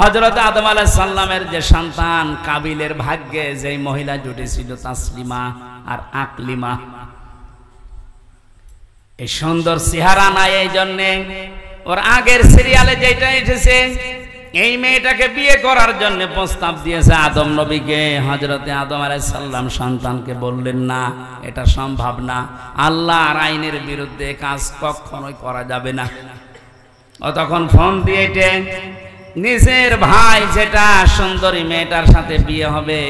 হযরত আদম আলাইহিস সালামের যে সন্তান কাবিলের ভাগ্যে যে মহিলা জুটেছিল তাসলিমা আর আকলিমা, এই সুন্দর চেহারা নাই, এই জন্য ওর আগের সিরিয়ালে যেটা এসেছে এই মেয়েটাকে বিয়ে করার জন্য প্রস্তাব দিয়েছে আদম নবীকে। হযরতে আদম আলাইহিস সালাম সন্তানকে বললেন না, এটা সম্ভব না, আল্লাহর আইনের বিরুদ্ধে কাজ কখনোই করা যাবে না। ও তখন ফোন দিয়েছে নিজের ভাই যেটা সুন্দরী মেয়েটার সাথে বিয়ে হবে,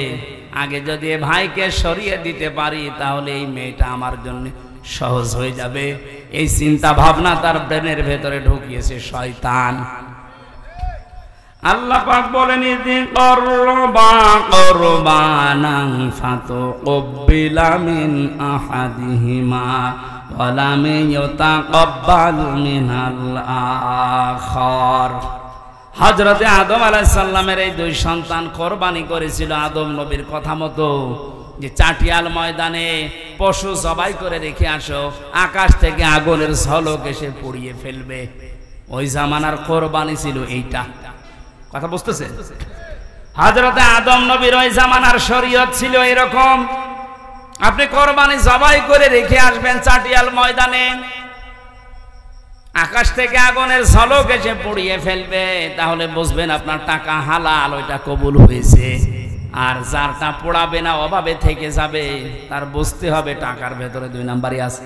আগে যদি ভাইকে সরিয়ে দিতে পারি তাহলে এই মেয়েটা আমার জন্য সহজ হয়ে যাবে। এই চিন্তা ভাবনা তার ব্রেনের ভেতরে ঢুকিয়েছে শয়তান। আল্লাহ পাক বলেন ইযি করবা কুরবানান ফাতুকবিলা মিন আহাদিহিমা ওয়া লাম ইউতাকাব্বাল মিনাল আখার। হযরতে আদম আলাইহিস সালামের এই দুই সন্তান কোরবানি করেছিল আদম নবীর কথা মতো, যে চাটিয়াল ময়দানে পশু জবাই করে রেখে আসো, আকাশ থেকে আগুনের ঝলক এসে পুড়িয়ে ফেলবে। ওই জামানার কোরবানি ছিল এইটা। কথা বুঝতেছে? হযরতে আদম নবীর ওই জামানার শরীয়ত ছিল এরকম, আপনি কোরবানি জবাই করে রেখে আসবেন চাটিয়াল ময়দানে, আকাশ থেকে আগুনের ঝলক এসে পুড়িয়ে ফেলবে, তাহলে বুঝবেন আপনার টাকা হালাল, ওইটা কবুল হয়েছে। আর যারটা পোড়াবে না, অভাবে থেকে যাবে, তার বুঝতে হবে টাকার ভেতরে দুই নাম্বারই আছে।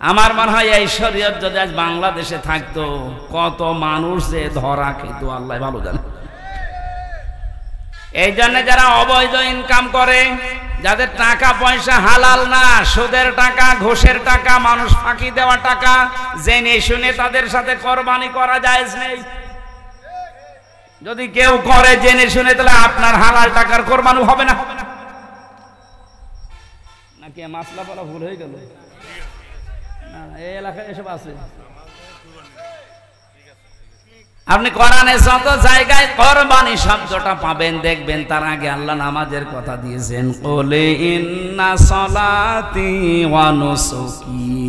আমার মনে হয় এই শরীয়ত যদি আজ বাংলাদেশে থাকতো, কত মানুষ যে ধরা খেত আল্লাহ ভালো জানে। এই জন্য যারা অবৈধ ইনকাম করে, যাদের টাকা পয়সা হালাল না, সুদের টাকা, ঘুষের টাকা, মানুষ ফাঁকি দেওয়া টাকা, জেনে শুনে তাদের সাথে কোরবানি করা জায়েজ নেই। যদি কেউ করে জেনে শুনে, তাহলে আপনার হালাল টাকার কোরবানি হবে না। নাকি মাসলা বলা ভুল হয়ে গেল? না, এই এলাকায় এসব আছে। আপনি কোরআনে যত জায়গায় কোরবানি শব্দটা পাবেন, দেখবেন তার আগে আল্লাহ নামাজের কথা দিয়েছেন, কুলি ইন্না সলাতি ওয়া নুসুকি।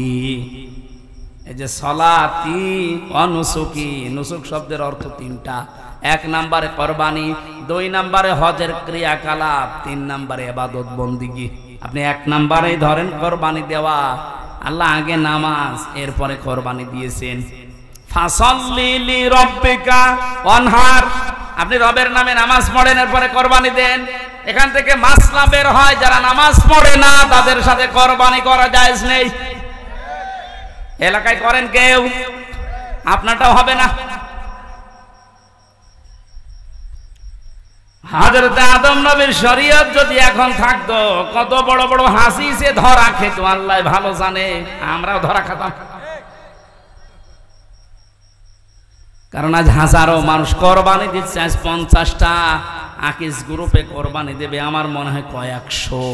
এই যে সলাতি ওয়া নুসুকি, নুসুক শব্দের অর্থ তিনটা। এক নম্বরে কোরবানি, দুই নম্বরে হজের ক্রিয়াকলাপ, তিন নম্বরে ইবাদত বন্দিগি। আপনি এক নম্বরেই ধরেন কোরবানি দেওয়া, আল্লাহ আগে নামাজ, এরপরে কোরবানি দিয়েছেন। ফাসাল্লি লিরাব্বিকা ওয়ানহার, আপনি রবের নামে নামাজ পড়েন, এরপরে কোরবানি দেন। এখান থেকে মাসলা বের হয়, যারা নামাজ পড়ে না তাদের সাথে কোরবানি করা জায়েজ নেই। এলাকায় করেন কেউ, আপনারটাও হবে না। হযরত আদম নবীর শরীয়ত যদি এখন থাকতো, কত বড় বড় হাসি সে ধরা খেত আল্লাহ ভালো জানে, আমরাও ধরা খেতাম। কারণ আজ হাজারো মানুষ কোরবানি দিচ্ছে, আজ 50টা আকিস গ্রুপে কোরবানি দেবে, আমার মনে হয় কয়েকশো।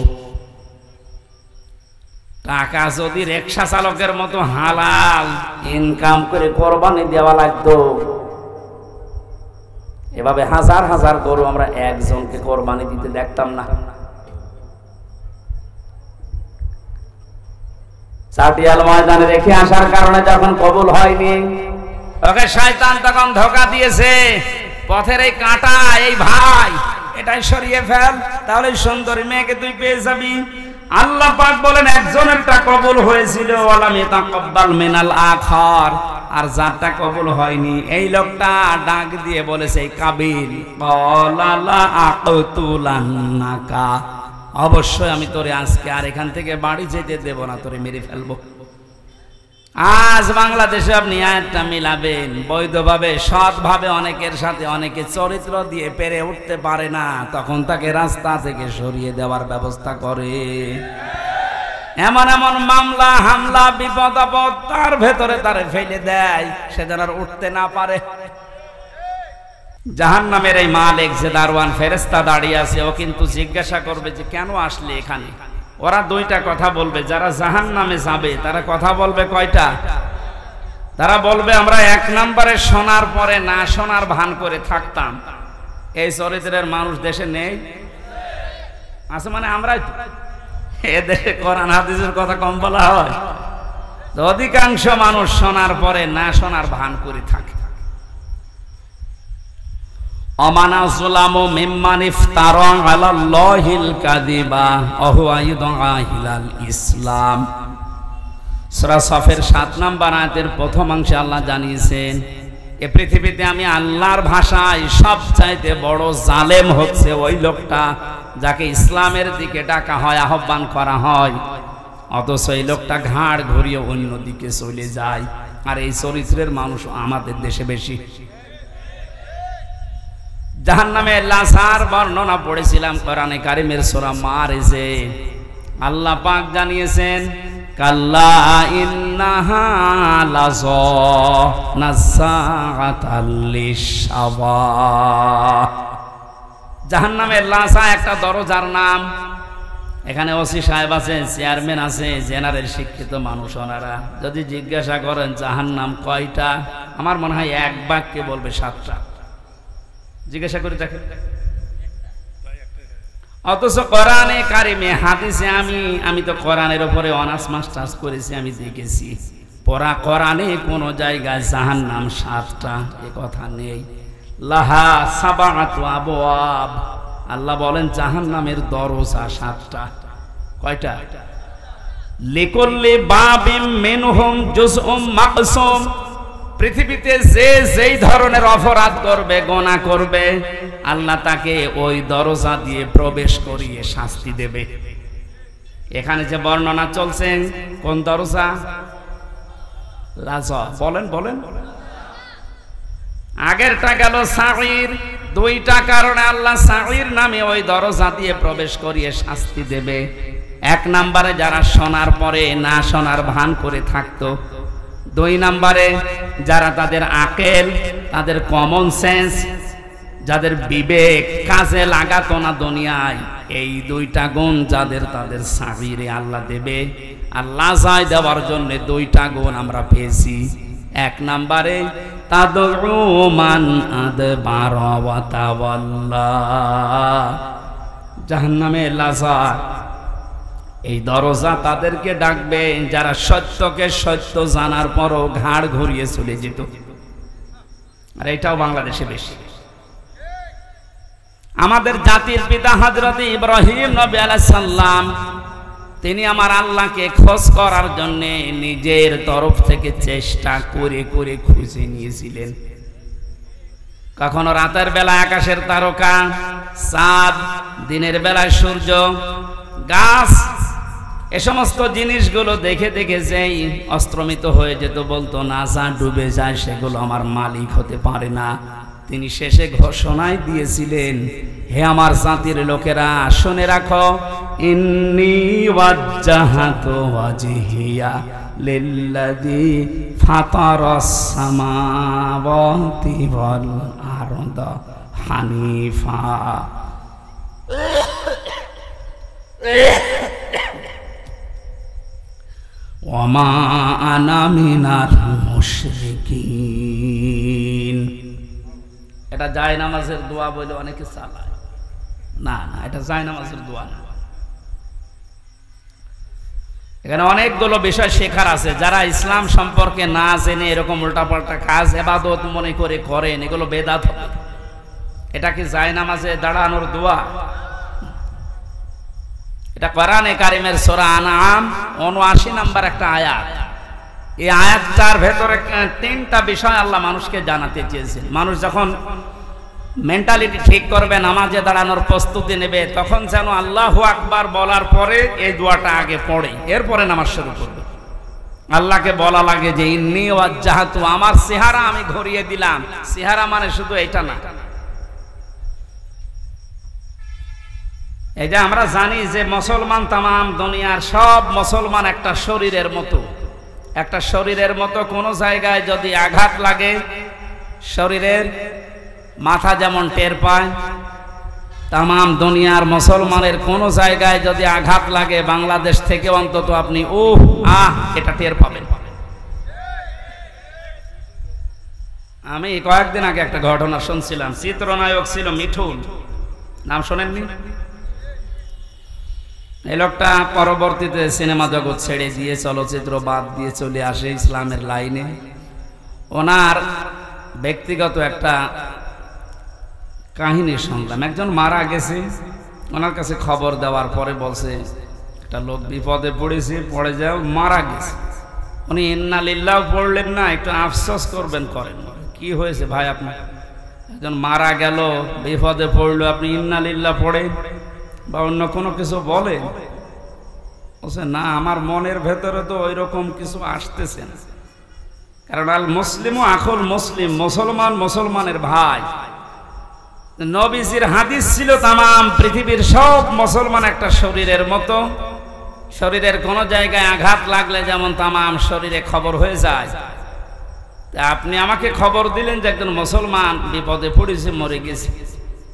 টাকা যদি রিকশা চালকের মতো হালাল ইনকাম করে কোরবানি দেওয়া লাগতো, এভাবে হাজার হাজার গরু আমরা একজনকে কোরবানি দিতে দেখতাম না। চাটিয়াল ময়দানে রেখে আসার কারণে যখন কবুল হয়নি, ওকে শয়তান তখন ধোঁকা দিয়েছে, পথের এই কাঁটা, এই ভাই এটাই সরিয়ে ফেল, তাহলে সুন্দরী মেয়েকে তুই পেয়ে যাবি। আল্লাহ পাক বলেন একজনেরটা কবুল হয়েছিল, ওয়ালাম ইয়াতাকাব্বাল মিনাল আখার, আর যারটা কবুল হয়নি এই লোকটা ডাক দিয়ে বলেছে কাবিল, ক্বালা লা আকতুলান্নাকা, অবশ্যই আমি তোরে আজকে আর এখান থেকে বাড়ি যেতে দেব না, তোরে মেরে ফেলবো। আজ বাংলাদেশে আপনি আয়াতটা মিলাবেন বৈধভাবে, সৎভাবে, অনেকের সাথে অনেকে চরিত্র দিয়ে পেরে উঠতে পারে না, তখন তাকে রাস্তা থেকে সরিয়ে দেওয়ার ব্যবস্থা করে। এমন এমন মামলা, হামলা, বিপদ আপদ তার ভেতরে তারে ফেলে দেয়, সে যেন আর উঠতে না পারে। জাহান্নামের এই মালিক যে দারওয়ান ফেরেশতা দাঁড়িয়ে আছে, ও কিন্তু জিজ্ঞাসা করবে যে কেন আসলে এখানে। ওরা দুইটা কথা বলবে, যারা জাহান্নামে যাবে তারা কথা বলবে কয়টা? তারা বলবে আমরা এক নম্বরে শোনার পরে না শোনার ভান করে থাকতাম। এই চরিত্রের মানুষ দেশে নেই, আছে মানে আমরা এদের কোরআন হাদিসের কথা কম বলা হয়। অধিকাংশ মানুষ শোনার পরে না শোনার ভান করে থাকে। আমানা যুলামু মিম্মান ইফতারা আলাল্লাহিল কাযিবা ওয়া হুয়া ইদআ ইলাল ইসলাম। সূরা সফের 7 নম্বর আয়াতের প্রথম অংশে আল্লাহ জানিয়েছেন এ পৃথিবীতে আমি আল্লাহর ভাষায় সবচাইতে বড় জালেম হচ্ছে ওই লোকটা যাকে ইসলামের দিকে ডাকা হয়, আহ্বান করা হয়, অথচ এই লোকটা ঘাড় ঘুরিয়ে অন্যদিকে চলে যায়। আর এই চরিত্রের মানুষ আমাদের দেশে বেশি। জাহান্নামে লাশার বর্ণনা পড়েছিলাম কোরআনে কারিমের সূরা মারিজে। আল্লাহ পাক জানিয়েছেন কাল্লা ইন্নাহা লাযা নাযাআতাল লিশাওয়া। জাহান্নামের লাশা একটা দরজার নাম। এখানে ওসি সাহেব আছে, চেয়ারম্যান আছে, জেনারেল শিক্ষিত মানুষ ওনারা যদি জিজ্ঞাসা করেন জাহান্নাম কয়টা, আমার মনে হয় এক বাক্যে বলবে 7টা। জিজ্ঞাসা করে দেখেন। অথচ কোরআনে কারিমে হাদিসে আমি তো কোরআনের উপরে অনার্স মাস্টার্স করেছি, আমি দেখেছি পড়া কোরআনে কোন জায়গায় জাহান্নাম 7টা এ কথা নেই। লাহা সাবাআতু আবওয়াব, আল্লাহ বলেন জাহান্নামের দরজা 7টা। কয়টা? লিকুল্লি বাবিম মিনহুম জুজউম মাকসুম। পৃথিবীতে যে যেই ধরনের অপরাধ করবে, গোনা করবে, আল্লাহ তাকে ওই দরজা দিয়ে প্রবেশ করিয়ে শাস্তি দেবে। এখানে যে বর্ণনা চলছে কোন দরজা? লাযা। বলেন বলেন। আগেরটা গেল সাঈর। 2টা কারণে আল্লাহ সাঈর নামে ওই দরজা দিয়ে প্রবেশ করিয়ে শাস্তি দেবে। 1 নম্বরে যারা শোনার পরে না শোনার ভান করে থাকতো, 2 নম্বরে যারা তাদের আকেল, তাদের কমন সেন্স, যাদের বিবেক কাজে লাগাতো না দুনিয়ায়, এই 2টা গুণ যাদের, তাদের সাঈরে আল্লাহ দেবে। আল্লাহ যায় দেওয়ার জন্য 2টা গুণ আমরা পেয়েছি। 1 নম্বরে তাদউ মান আদবারা ওয়া তাওয়াল্লা। জাহান্নামে লাযা এই দরজা তাদেরকে ডাকবে যারা সত্যকে সত্য জানার পরও ঘাড় ঘুরিয়ে চলে যেত। আর এটাও বাংলাদেশে বেশি। আমাদের জাতির পিতা হযরত ইব্রাহিম নবী আলাইহিস সালাম, তিনি আমার আল্লাহকে খোঁজ করার জন্য নিজের তরফ থেকে চেষ্টা করে করে খুঁজে নিয়েছিলেন। কখনো রাতের বেলা আকাশের তারকা, চাঁদ, দিনের বেলায় সূর্য, গাছ, এ সমস্ত জিনিসগুলো দেখে দেখে যেই অস্ত্রমিত হয়ে যেত, বলতো না যা ডুবে যায় সেগুলো আমার মালিক হতে পারে না। তিনি শেষে ঘোষণায় দিয়েছিলেন, হে আমার জাতির লোকেরা শুনে রাখো, ইন্নী ওয়াজ্জাহাতু ওয়াজহিয়া লিল্লাযী ফাতারাস সামাওয়াতি ওয়াল আরদা হানিফা। ওয়ামা আনা মিনাল মুশরিকিন। এটা জায়নামাজের দোয়া বলে অনেকে চালায়। না না, এটা জায়নামাজের দোয়া না। এখানে অনেকগুলো বিষয় শেখার আছে। যারা ইসলাম সম্পর্কে না জেনে এরকম উল্টাপাল্টা কাজ ইবাদত মনে করে করেন, এগুলো বেদাত। এটা কি জায়নামাজে দাঁড়ানোর দোয়া? এটা কোরআনে কারিমের সূরা আনআম ৭৯ নম্বর একটা আয়াত। এই আয়াতটার ভেতরে 3টা বিষয় আল্লাহ মানুষকে জানাতে চেয়েছেন। মানুষ যখন মেন্টালিটি ঠিক করবে, নামাজে দাঁড়ানোর প্রস্তুতি নেবে, তখন যেন আল্লাহু আকবার বলার পরে এই দোয়াটা আগে পড়ে, এরপরে নামাজ শুরু করবে। আল্লাহকে বলা লাগে যে ইন্নী ওয়াজ্জাহাতু, আমার চেহারা আমি ঘুরিয়ে দিলাম। চেহারা মানে শুধু এটা না। এই যে আমরা জানি যে মুসলমান, তামাম দুনিয়ার সব মুসলমান একটা শরীরের মতো। একটা শরীরের মতো কোন জায়গায় যদি আঘাত লাগে, শরীরের মাথা যেমন টের পায়, তামাম দুনিয়ার মুসলমানের কোন জায়গায় যদি আঘাত লাগে, বাংলাদেশ থেকে অন্তত আপনি এটা টের পাবেন। আমি কয়েকদিন আগে একটা ঘটনা শুনছিলাম। চিত্রনায়ক ছিল মিঠুন, নাম শোনেননি? এই লোকটা পরবর্তীতে সিনেমা জগৎ ছেড়ে দিয়ে, চলচ্চিত্র বাদ দিয়ে চলে আসে ইসলামের লাইনে। ওনার ব্যক্তিগত একটা কাহিনী শুনলাম, একজন মারা গেছে, ওনার কাছে খবর দেওয়ার পরে বলছে একটা লোক বিপদে পড়েছে, পড়ে যাও মারা গেছে। উনি ইন্না লিল্লাহ পড়লেন না, একটু আফসোস করবেন, করেন কি হয়েছে ভাই আপনার? একজন মারা গেল, বিপদে পড়লো, আপনি ইন্না লিল্লাহ পড়ে বা অন্য কোনো কিছু বলেন? বলছে না, আমার মনের ভেতরে তো ওই রকম কিছু আসতেছে না। কারণ আল মুসলিম ও আখুল মুসলিম, মুসলমান মুসলমানের ভাই। নবীজির হাদিস ছিল তামাম পৃথিবীর সব মুসলমান একটা শরীরের মতো, শরীরের কোন জায়গায় আঘাত লাগলে যেমন তামাম শরীরে খবর হয়ে যায়, তা আপনি আমাকে খবর দিলেন যে একজন মুসলমান বিপদে পড়েছে, মরে গেছে,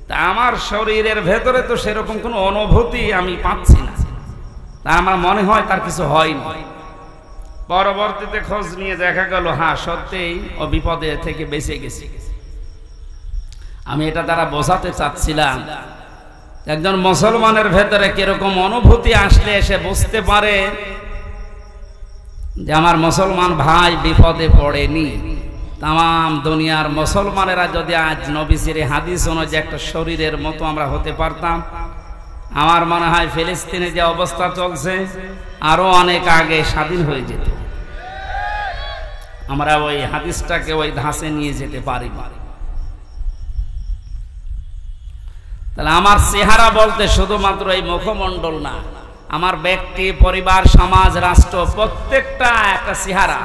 তা আমার শরীরের ভেতরে তো সেরকম কোনো অনুভূতি আমি পাচ্ছি না, তা আমার মনে হয় তার কিছু হয়নি। পরবর্তীতে খোঁজ নিয়ে দেখা গেল হ্যাঁ সত্যিই ও বিপদে থেকে বেঁচে গেছে। আমি এটা দ্বারা বোঝাতে চাচ্ছিলাম একজন মুসলমানের ভেতরে কিরকম অনুভূতি আসলে এসে বুঝতে পারে যে আমার মুসলমান ভাই বিপদে পড়েনি। তাম দুনিয়ার মুসলমানেরা যদি আজ নবীজির হাদিস অনুযায়ী একটা শরীরের মতো আমরা হতে পারতাম, আমার মনে হয় ফিলিস্তিনে যে অবস্থা চলছে আরো অনেক আগে স্বাধীন হয়ে যেত। আমরা ওই হাদিসটাকে ওই ধাঁচে নিয়ে যেতে পারি। তাহলে আমার চেহারা বলতে শুধুমাত্র এই মুখমণ্ডল না, আমার ব্যক্তি, পরিবার, সমাজ, রাষ্ট্র প্রত্যেকটা একটা চেহারা,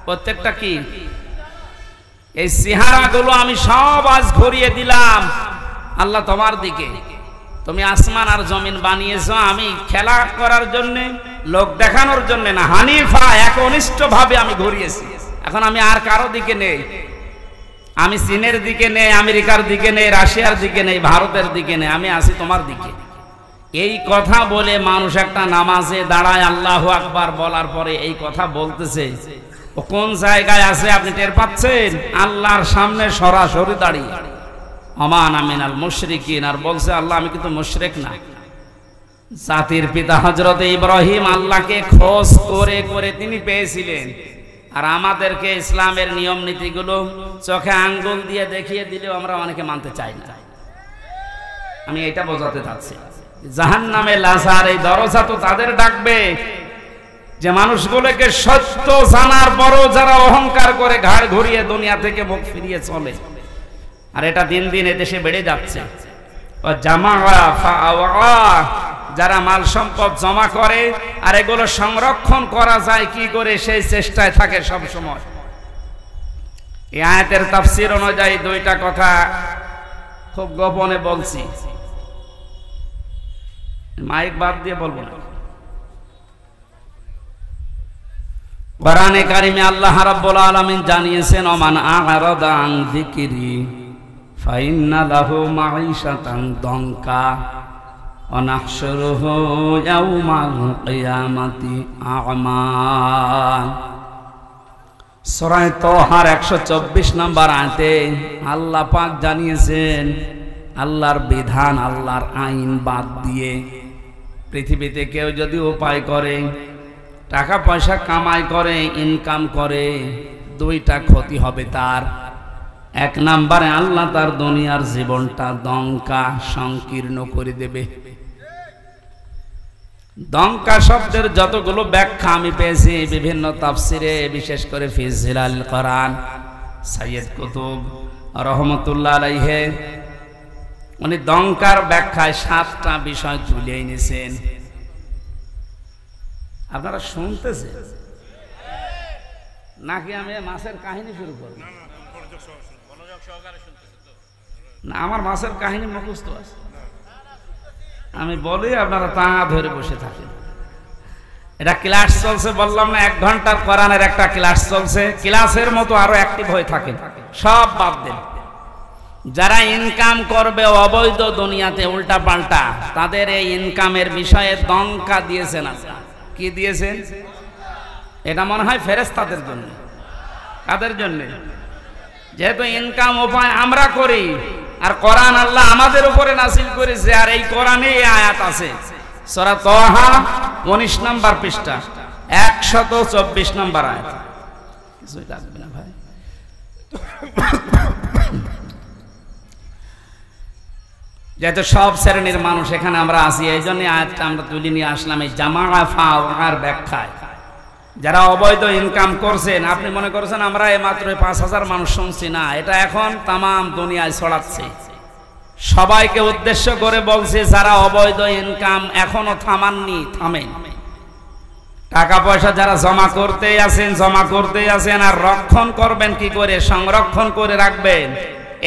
প্রত্যেকটা কি এই চেহারাগুলো আমি সব আজ ঘুরিয়ে দিলাম আল্লাহ তোমার দিকে। তুমি আসমান আর জমিন বানিয়েছো আমি খেলা করার জন্য, লোক দেখানোর জন্য না, হানিফা একনিষ্ঠ ভাবে আমি ঘুরিয়েছি। এখন আমি আর কারো দিকে নেই, আমি চীনের দিকে নেই, আমেরিকার দিকে নেই, রাশিয়ার দিকে নেই, ভারতের দিকে নেই, আমি আছি তোমার দিকে। এই কথা বলে মানুষ একটা নামাজে দাঁড়ায় আল্লাহু আকবার বলার পরে এই কথা বলতেছে, ও কোন জায়গায় আছে আপনি টের পাচ্ছেন? আল্লাহর সামনে সরাসরি দাঁড়িয়ে আমান আমিনাল মুশরিকিন, আর বলছে আল্লাহ আমি কিন্তু মুশরিক না। জাতির পিতা হযরত ইব্রাহিম আল্লাহকে খোঁজ করে করে তিনি পেয়েছিলেন, আর আমাদেরকে ইসলামের নিয়ম নীতিগুলো চোখে আঙ্গুল দিয়ে দেখিয়ে দিলেও আমরা অনেকে মানতে চাই না। আমি এটা বোঝাতে চাচ্ছি, জাহান্নামে লাজার এই দরজা তো তাদের ডাকবে যে মানুষগুলোকে সত্য জানার পরও যারা অহংকার করে ঘাড় ঘুরিয়ে দুনিয়া থেকে মুখ ফিরিয়ে চলে। আর এটা দিন দিন এদেশে বেড়ে যাচ্ছে। যারা মাল সম্পদ জমা করে আর এগুলো সংরক্ষণ করা যায় কি করে সেই চেষ্টায় থাকে সব সময়। এই আয়াতের তাফসীর অনুযায়ী দুইটা কথা খুব গোপনে বলছি, মাইক বাদ দিয়ে বলবো না। কোরআনে কারিমে আল্লাহ রাব্বুল আলামিন জানিয়েছেন ওমান আ'রাদা আন যিকরি ফাইন্না লাহু মাঈশাতান দনকা ওয়া নাহশুরুহু ইয়াওমাল কিয়ামাতি আ'মা। সূরা তাহার 124 নম্বর আয়াতে আল্লাহ পাক জানিয়েছেন আল্লাহর বিধান, আল্লাহর আইন বাদ দিয়ে পৃথিবীতে কেউ যদি উপায় করে, টাকা পয়সা কামাই করে, ইনকাম করে, দুইটা ক্ষতি হবে তার। এক নম্বরে আল্লাহ তার দুনিয়ার জীবনটা দঙ্কা সংকীর্ণ করে দেবে। দঙ্কা শব্দের যতগুলো ব্যাখ্যা আমি পেয়েছি বিভিন্ন তাফসিরে, বিশেষ করে ফি জিলাল কোরআন, সাইয়্যিদ কুতুব রহমতুল্লাহ আলাইহি উনি দঙ্কার ব্যাখ্যায় 7টা বিষয় তুলে এনেছেন। আপনারা শুনতেছেন নাকি আমি মাছের কাহিনী শুরু করব? না, আমার মাছের কাহিনী মুখস্থ আছে, আমি বলি আপনারা তা ধরে বসে থাকেন। এটা ক্লাস চলছে, বললাম না 1 ঘন্টার কোরআনের একটা ক্লাস চলছে, ক্লাসের মতো আরো অ্যাক্টিভ হয়ে থাকেন, সব বাদ দেন। যারা ইনকাম করবে অবৈধ দুনিয়াতে উল্টা পাল্টা, তাদের এই ইনকামের বিষয়ে দঙ্কা দিয়েছেন আল্লাহ। কি দিয়েছেন? এটা মনে হয় ফেরেশতাদের জন্য। কাদের জন্য? যেহেতু ইনকাম উপায় আমরা করি, আর কোরআন আল্লাহ আমাদের উপরে নাযিল করেছে, আর এই কোরআনে এই আয়াত আছে সূরা তাহা 19 নম্বর পৃষ্ঠা 124 নম্বর আয়াত। কিছুই লাগবে না ভাই। যেহেতু সব শ্রেণীর মানুষ এখানে আমরা আছি, এই জন্য আয়াতটা আমরা তুলে নিয়ে আসলাম এই জামা ফাওয়ার ব্যাখ্যায়। যারা অবৈধ ইনকাম করছেন, আপনি মনে করছেন আমরা মাত্র 5,000 মানুষ শুনছি, না, এটা এখন তামাম দুনিয়ায় ছড়াচ্ছে। সবাইকে উদ্দেশ্য করে বলছে যারা অবৈধ ইনকাম এখনো থামাননি, থামেন। টাকা পয়সা যারা জমা করতেই আছেন আর রক্ষণ করবেন কি করে, সংরক্ষণ করে রাখবেন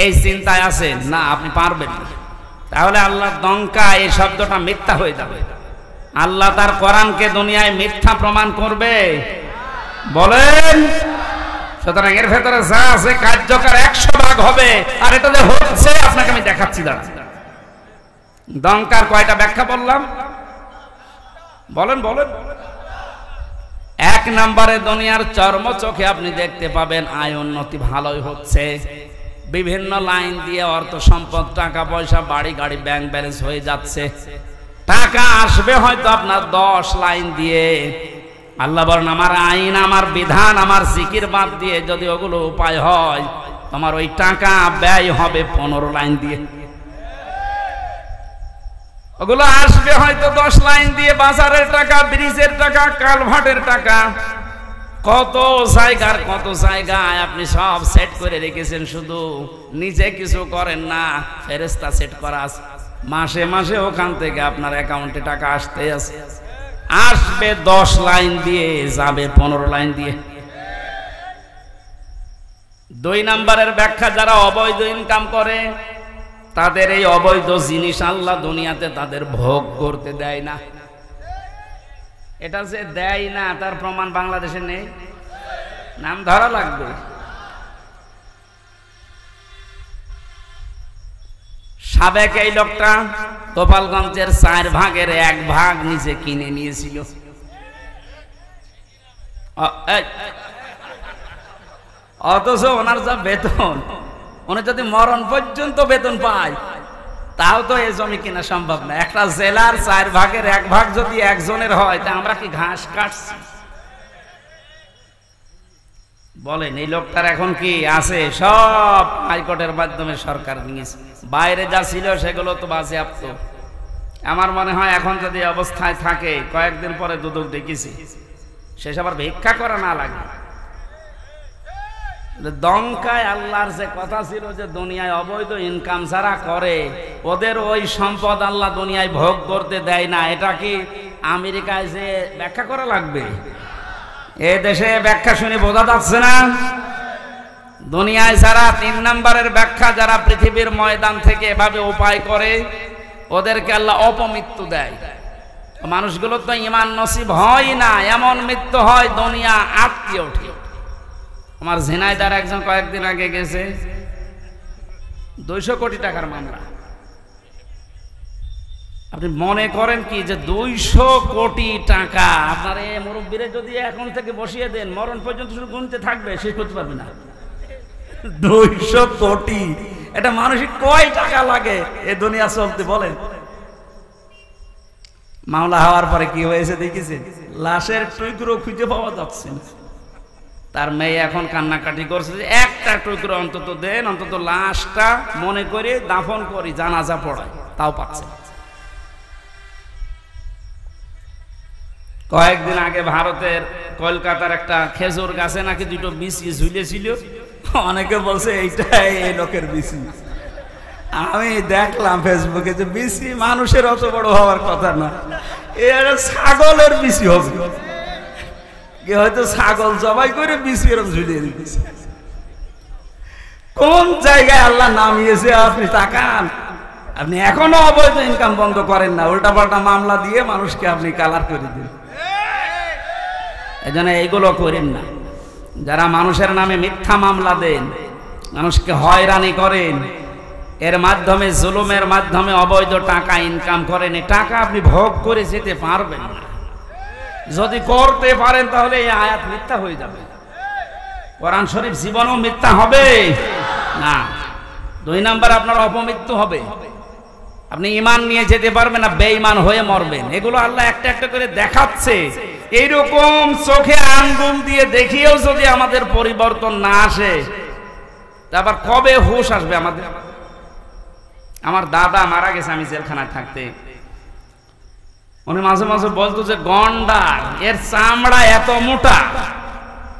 এই চিন্তায় আছেন না, আপনি পারবেন না। তাহলে আল্লাহর দঙ্কা এই শব্দটা মিথ্যা হয়ে যাবে। আল্লাহ তার কোরআনকে দুনিয়ায় মিথ্যা প্রমাণ করবে বলেন? সুতরাং এর ভেতরে যা আছে কার্যকর 100 ভাগ হবে। আর এটা যে হচ্ছে আপনাকে আমি দেখাচ্ছি। দঙ্কার কয়টা ব্যাখ্যা বললাম বলেন? 1 নম্বরে দুনিয়ার চর্ম চোখে আপনি দেখতে পাবেন আয় উন্নতি ভালোই হচ্ছে, বিভিন্ন লাইন দিয়ে অর্থ সম্পদ, টাকা পয়সা, বাড়ি গাড়ি, ব্যাংক ব্যালেন্স হয়ে যাচ্ছে। টাকা আসবে হয়তো আপনার 10 লাইন দিয়ে। আল্লাহ বলেন আমার আইন, আমার বিধান, আমার জিকির বাদ দিয়ে যদি ওগুলো উপায় হয়, তোমার ওই টাকা ব্যয় হবে 15 লাইন দিয়ে। ওগুলো আসবে হয়তো 10 লাইন দিয়ে, বাজারের টাকা, ব্রিজের টাকা, কালভার্টের টাকা, কত জায়গায় আপনি সব সেট করে রেখেছেন, শুধু নিজে কিছু করেন না, ফেরেশতা সেট করা আছে। মাসে মাসে ওখান থেকে আপনার অ্যাকাউন্টে টাকা আসতে আছে। আসবে 10 লাইন দিয়ে, যাবে 15 লাইন দিয়ে। 2 নম্বরের ব্যাখ্যা, যারা অবৈধ ইনকাম করে তাদের এই অবৈধ জিনিস আল্লাহ দুনিয়াতে তাদের ভোগ করতে দেয় না। এটা যে দেয় না তার প্রমাণ বাংলাদেশে নেই, নাম ধরা লাগবে। সাবেক এই লোকটা গোপালগঞ্জের 4 ভাগের 1 ভাগ নিজে কিনে নিয়েছিল। অথচ ওনার যা বেতন, উনি যদি মরণ পর্যন্ত বেতন পায় তাও তো এই জমি কিনা সম্ভব না। একটা জেলার 4 ভাগের 1 ভাগ যদি একজনের হয়, তা আমরা কি ঘাস কাটছি? বলেন, এই লোকটার এখন কি আছে? সব হাইকোর্টের মাধ্যমে সরকার নিয়েছে। বাইরে যা ছিল সেগুলো তো বাজেয়াপ্ত। আমার মনে হয় এখন যদি অবস্থায় থাকে, কয়েকদিন পরে দুদক ডেকেছি, শেষ আবার ভিক্ষা করা না লাগে। দঙ্কায় আল্লাহর যে কথা ছিল যে দুনিয়ায় অবৈধ ইনকাম যারা করে ওদের ওই সম্পদ আল্লাহ দুনিয়ায় ভোগ করতে দেয় না, এটা কি আমেরিকায় যে ব্যাখ্যা করা লাগবে? এ দেশে ব্যাখ্যা শুনে বোঝা যাচ্ছে না? দুনিয়ায় যারা 3 নম্বরের ব্যাখ্যা, যারা পৃথিবীর ময়দান থেকে এভাবে উপায় করে ওদেরকে আল্লাহ অপমৃত্যু দেয়। মানুষগুলো তো ঈমান নসিব হয় না, এমন মৃত্যু হয় দুনিয়া আটকে ওঠে। আমার ঝিনাইদার একজন কয়েকদিন আগে গেছে, 200 কোটি টাকার মামলা। আপনি মনে করেন কি যে 200 কোটি টাকা আপনার এই মুরব্বীরে যদি এখন থেকে বসিয়ে দেন, মরণ পর্যন্ত শুধু গুনতে থাকবে, শেষ করতে পারবে না। 200 কোটি, এটা মানুষের কয় টাকা লাগে এ দুনিয়া চলতে বলেন? মামলা হওয়ার পরে কি হয়েছে দেখেছেন? লাশের টুকরো খুঁজে পাওয়া যাচ্ছে না। তার মেয়ে এখন কান্নাকাটি করছে যে একটা টুকরো অন্তত দেন, অন্তত লাশটা মনে করে দাফন করি, জানাজা পড়ায়, তাও পাচ্ছে। কয়েকদিন আগে ভারতের কলকাতার একটা খেজুর গাছে নাকি 2টো বিচি ঝুলেছিল। অনেকে বলছে এইটাই এই লোকের বিচি। আমি দেখলাম ফেসবুকে যে বিচি মানুষের অত বড় হওয়ার কথা না, এর ছাগলের বিচি হবে। হয়তো ছাগল জবাই করে বিচি এরকম ঝুলিয়ে দিচ্ছে। কোন জায়গায় আল্লাহ নামিয়েছে আপনি তাকান। আপনি এখনো অবৈধ ইনকাম বন্ধ করেন না, উল্টাপাল্টা মামলা দিয়ে মানুষকে আপনি কালার করে দিন। এজন্য এইগুলো করেন না। যারা মানুষের নামে মিথ্যা মামলা দেন, মানুষকে হয়রানি করেন, এর মাধ্যমে জুলুমের মাধ্যমে অবৈধ টাকা ইনকাম করেন, এই টাকা আপনি ভোগ করে যেতে পারবেন না। যদি করতে পারেন তাহলে এই আয়াত মিথ্যা হয়ে যাবে, কোরআন শরীফ জীবনও মিথ্যা হবে না। 2 নাম্বার আপনার অপমৃত্যু হবে, আপনি ঈমান নিয়ে যেতে পারবেন না, বেঈমান হয়ে মরবেন। এগুলো আল্লাহ একটা একটা করে দেখাচ্ছে। এইরকম চোখে আঙ্গুল দিয়ে দেখিয়েও যদি আমাদের পরিবর্তন না আসে, তারপর কবে হুঁশ আসবে আমাদের? আমার দাদা মারা গেছে আমি জেলখানায় থাকতে, উনি মাঝে মাঝে বলতো যে গন্ডার এর চামড়া এত মোটা,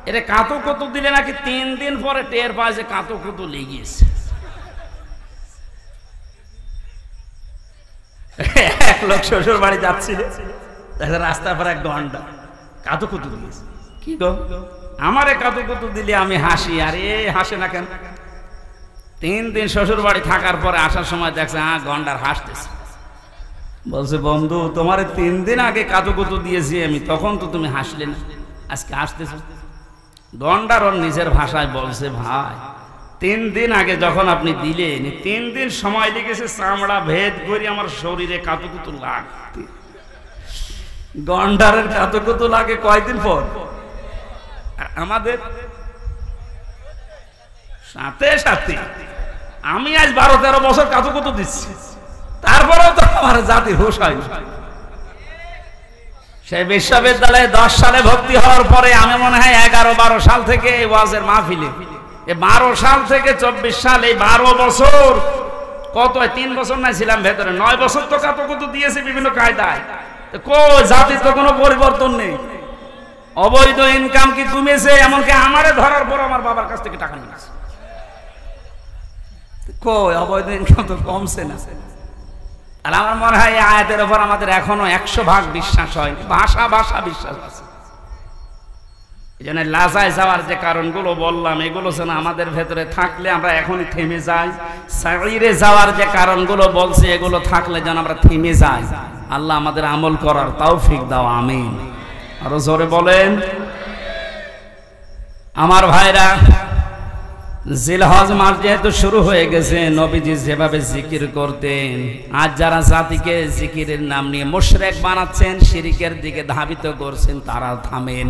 এর কাঁতো কত দিলে নাকি 3 দিন পরে টের পায় যে কাঁতো কত লেগেছে। এক লোক শ্বশুর বাড়ি যাচ্ছিল, রাস্তার পর এক গন্ডা কাঁতো কত দিয়েছে। কি গো, আমারে কাঁতো কত দিলে আমি হাসি, আর এ হাসে না কেন? 3 দিন শ্বশুর বাড়ি থাকার পরে আসার সময় দেখছে গন্ডার হাসতেছে। বলছে বন্ধু তোমারে 3 দিন আগে কাঁতো কত দিয়েছি আমি, তখন তো তুমি হাসলে না, আজকে হাসতেছ। গন্ডার ওর নিজের ভাষায় বলছে ভাই 3 দিন আগে যখন আপনি দিলেন 3 দিন সময় লেগেছে চামড়া ভেদ করে আমার শরীরে কাঁতো কত লাগতে। গন্ডারের কাঁতো কত লাগে কয়দিন পর, আর আমাদের সাথে সাথে আমি আজ 12-13 বছর কাঁতো কত দিচ্ছি, তারপরেও তো আমার জাতি হুঁশ হয় না। সেই বিশ্ববিদ্যালয়ে 10 সালে ভর্তি হওয়ার পরে আমি মনে হয় 11-12 সাল থেকে এই ওয়াজের মাহফিলে, 12 সাল থেকে 24 সাল, এই 12 বছর কত 3 বছর নাই ছিলাম ভেতরে, 9 বছর তো কাঁতো কত দিয়েছে বিভিন্ন কায়দায়। কই জাতির তো কোনো পরিবর্তন নেই। অবৈধ ইনকাম কি কমেছে? এমনকি আমারে ধরার পর আমার বাবার কাছ থেকে টাকা নিয়েছে। কই অবৈধ ইনকাম তো কমছে না। আর আমার মনে হয় এই আয়াতের উপর আমাদের এখনো 100% বিশ্বাস হয়, ভাষা বিশ্বাস আছে। এই জন্য লাজায় যাওয়ার যে কারণগুলো বললাম এগুলো যেন আমাদের ভেতরে থাকলে আমরা এখনই থেমে যাই। সাইরে যাওয়ার যে কারণগুলো বলছি এগুলো থাকলে যেন আমরা থেমে যাই। আল্লাহ আমাদের আমল করার তৌফিক দাও, আমিন। আরো জোরে বলেন। আমার ভাইরা, জিলহজ মাস যেহেতু শুরু হয়ে গেছে, নবীজি যেভাবে জিকির করতেন, আজ যারা জাতিকে জিকিরের নাম নিয়ে মুশরিক বানাচ্ছেন, শিরকের দিকে ধাবিত করছেন, তারা থামেন।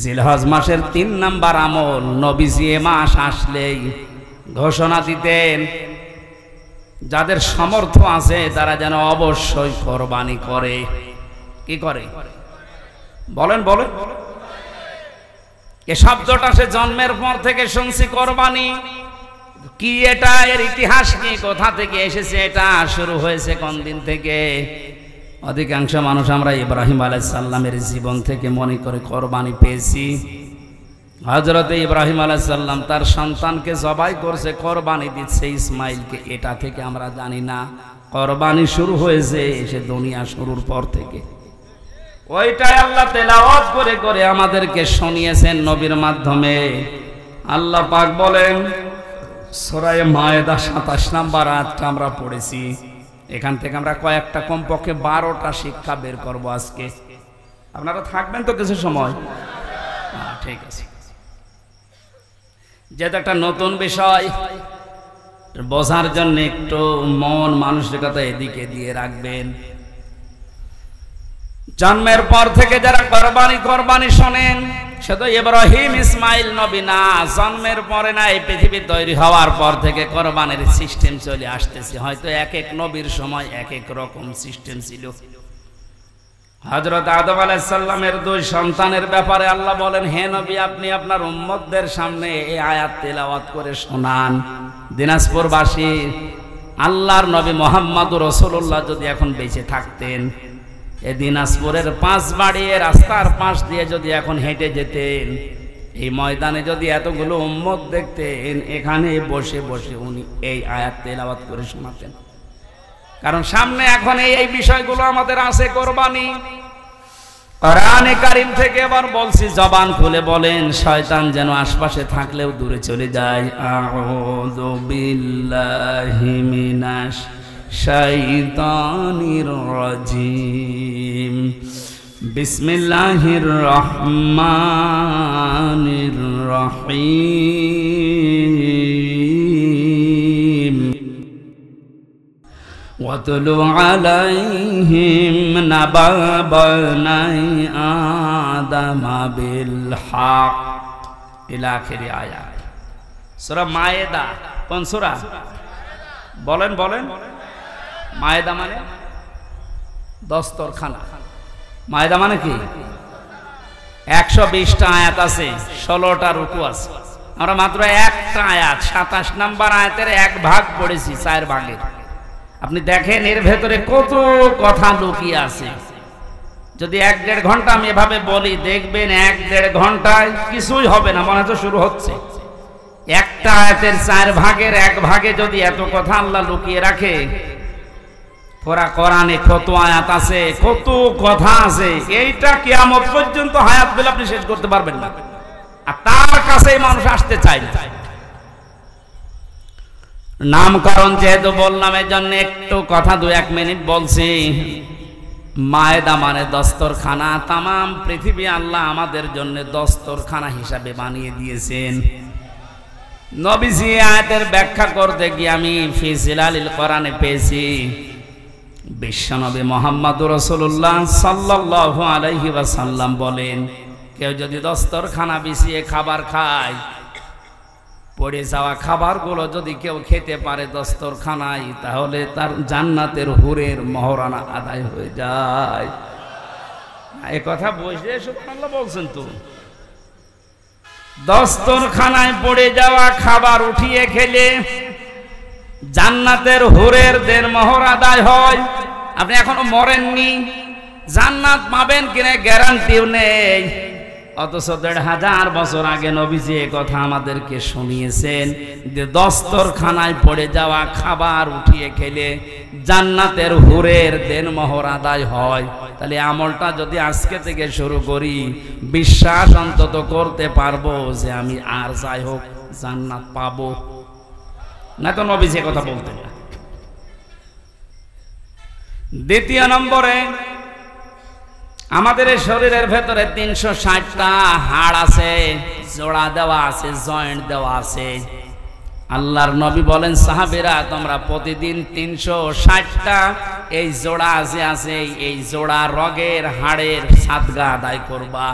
জিলহজ মাসের 3 নাম্বার আমল, নবীজি এ মাস আসলেই ঘোষণা দিতেন যাদের সামর্থ্য আছে তারা যেন অবশ্যই কোরবানি করে। কি করে বলেন বলেন। এই শব্দটা সে জন্মের পর থেকে শুনছি, কোরবানি কি, এটা এর ইতিহাস কি, কোথা থেকে এসেছে, এটা শুরু হয়েছে কোন দিন থেকে? অধিকাংশ মানুষ আমরা ইব্রাহিম আলাইহিস সালামের জীবন থেকে মনে করে কোরবানি পেয়েছি। হযরত ইব্রাহিম আলাইহিস সালাম তার সন্তানকে জবাই করছে, কোরবানি দিচ্ছে ইসমাইলকে, এটা থেকে আমরা জানি না কোরবানি শুরু হয়েছে সে দুনিয়া শুরুর পর থেকে। ওইটাই আল্লাহ তেলাওয়াত করে করে আমাদেরকে শুনিয়েছেন নবীর মাধ্যমে। আল্লাহ পাক বলেন সূরা মায়েদা 27 নম্বর আয়াতটা আমরা পড়েছি, এখান থেকে আমরা কয়েকটা কমপক্ষে 12টা শিক্ষা বের করব আজকে। আপনারা থাকবেন তো কিছু সময়? ঠিক আছে। যেটা একটা নতুন বিষয় বোঝার জন্য একটু মন মানসিকতা এদিকে দিয়ে রাখবেন। জন্মের পর থেকে যারা কোরবানি শোনেন, শুধু ইব্রাহিম ইসমাইল নবী না, জন্মের পরে না, এই পৃথিবী তৈরি হওয়ার পর থেকে কোরবানির সিস্টেম চলে আসতেছে। হয়তো এক এক নবীর সময় এক এক রকম সিস্টেম ছিল। হযরত আদম আলাইহিস সালামের 2 সন্তানের ব্যাপারে আল্লাহ বলেন, হে নবী আপনি আপনার উম্মতদের সামনে এই আয়াত তেলাওয়াত করে শোনান। দিনাজপুরবাসী আল্লাহর নবী মুহাম্মদুর রাসূলুল্লাহ যদি এখন বেঁচে থাকতেন, এই দিনাজপুরের 5 বাড়িয়ে রাস্তার পাশ দিয়ে যদি এখন হেঁটে যেতেন, এই ময়দানে যদি এতগুলো উম্মত দেখতেন, এখানে বসে বসে উনি এই আয়াত তেলাওয়াত করে শোনাতেন। কারণ সামনে এখন এই বিষয়গুলো আমাদের আছে, কোরবানি। কোরআনে কারীম থেকে এবার বলছি, জবান খুলে বলেন, শয়তান যেন আশপাশে থাকলেও দূরে চলে যায়। আউযু বিল্লাহি মিনাশ শাইতানির রাজিম, বিসমিল্লাহির রহমানির রহিম, ওয়াতলু আলাইহিম নাবা বানাই আদম বিল হক, ইলা আখিরি আয়াত। সূরা মায়েদা কোন সূরা? বলেন বলেন। মায়েদা মানে দস্তরখানা। মায়েদা মানে কি? 120টা আয়াত আছে, 16টা রুকু আছে। আমরা মাত্র একটা আয়াত 27 নম্বর আয়াতের 1 ভাগ পড়েছি 4 ভাগের। আপনি দেখেন এর ভেতরে কত কথা লুকিয়ে আছে। যদি 1-1.5 ঘন্টা আমি এভাবে বলি, দেখবেন 1-1.5 ঘন্টায় কিছুই হবে না, মনে তো শুরু হচ্ছে। একটা আয়াতের 4 ভাগের 1 ভাগে যদি এত কথা আল্লাহ লুকিয়ে রাখে, পুরা কোরআনে কত আয়াত আছে, কত কথা আছে, এইটা কিয়ামত পর্যন্ত হায়াত পেলে আপনি শেষ করতে পারবেন না। আর তার কাছেই মানুষ আসতে চায় না। নামকরণ যেহেতু বললাম, এর জন্য একটু কথা 2-1 মিনিট বলছি। মায়েদা মানে দস্তরখানা। তামাম পৃথিবী আল্লাহ আমাদের জন্য দস্তরখানা হিসাবে বানিয়ে দিয়েছেন। নবীজি আয়াতের ব্যাখ্যা করতে গিয়ে আমি ফি জিলালিল কোরআনে পেয়েছি, বিশ্বনবী মুহাম্মদুর রাসূলুল্লাহ সাল্লাল্লাহু আলাইহি ওয়াসাল্লাম বলেন, কেউ যদি দস্তরখানা বিছিয়ে খাবার খায়, পড়ে যাওয়া খাবারগুলো যদি কেউ খেতে পারে দস্তরখানায়, তাহলে তার জান্নাতের হুরের মহরানা আদায় হয়ে যায়। এই কথা বসে সুবহানাল্লাহ বলছেন তো। দস্তরখানায় পড়ে যাওয়া খাবার উঠিয়ে খেলে জান্নাতের হুরের দের মোহর আদায় হয়। আপনি এখনো মরেননি, জান্নাত পাবেন কিনা গ্যারান্টিও নেই। অথচ 1500 বছর আগে নবীজি এই কথা আমাদেরকে শুনিয়েছেন যে দস্তরখানায় পড়ে যাওয়া খাবার উঠিয়ে খেলে জান্নাতের হুরের দেন মোহর আদায় হয়। তাহলে আমলটা যদি আজকে থেকে শুরু করি, বিশ্বাস অন্তত করতে পারবো যে আমি আর যাই হোক জান্নাত পাবো, না তো নবীজি কথা বলতেন না। দ্বিতীয় নম্বরে, আমাদের এই শরীরের ভেতরে 360টা হাড় আছে, জোড়া দেওয়া আছে, জয়েন্ট দেওয়া আছে। আল্লাহর নবী বলেন, সাহাবীরা তোমরা প্রতিদিন 360টা এই জোড়া আছে এই জোড়া রগের হাড়ের সাদগা আদায় করবা।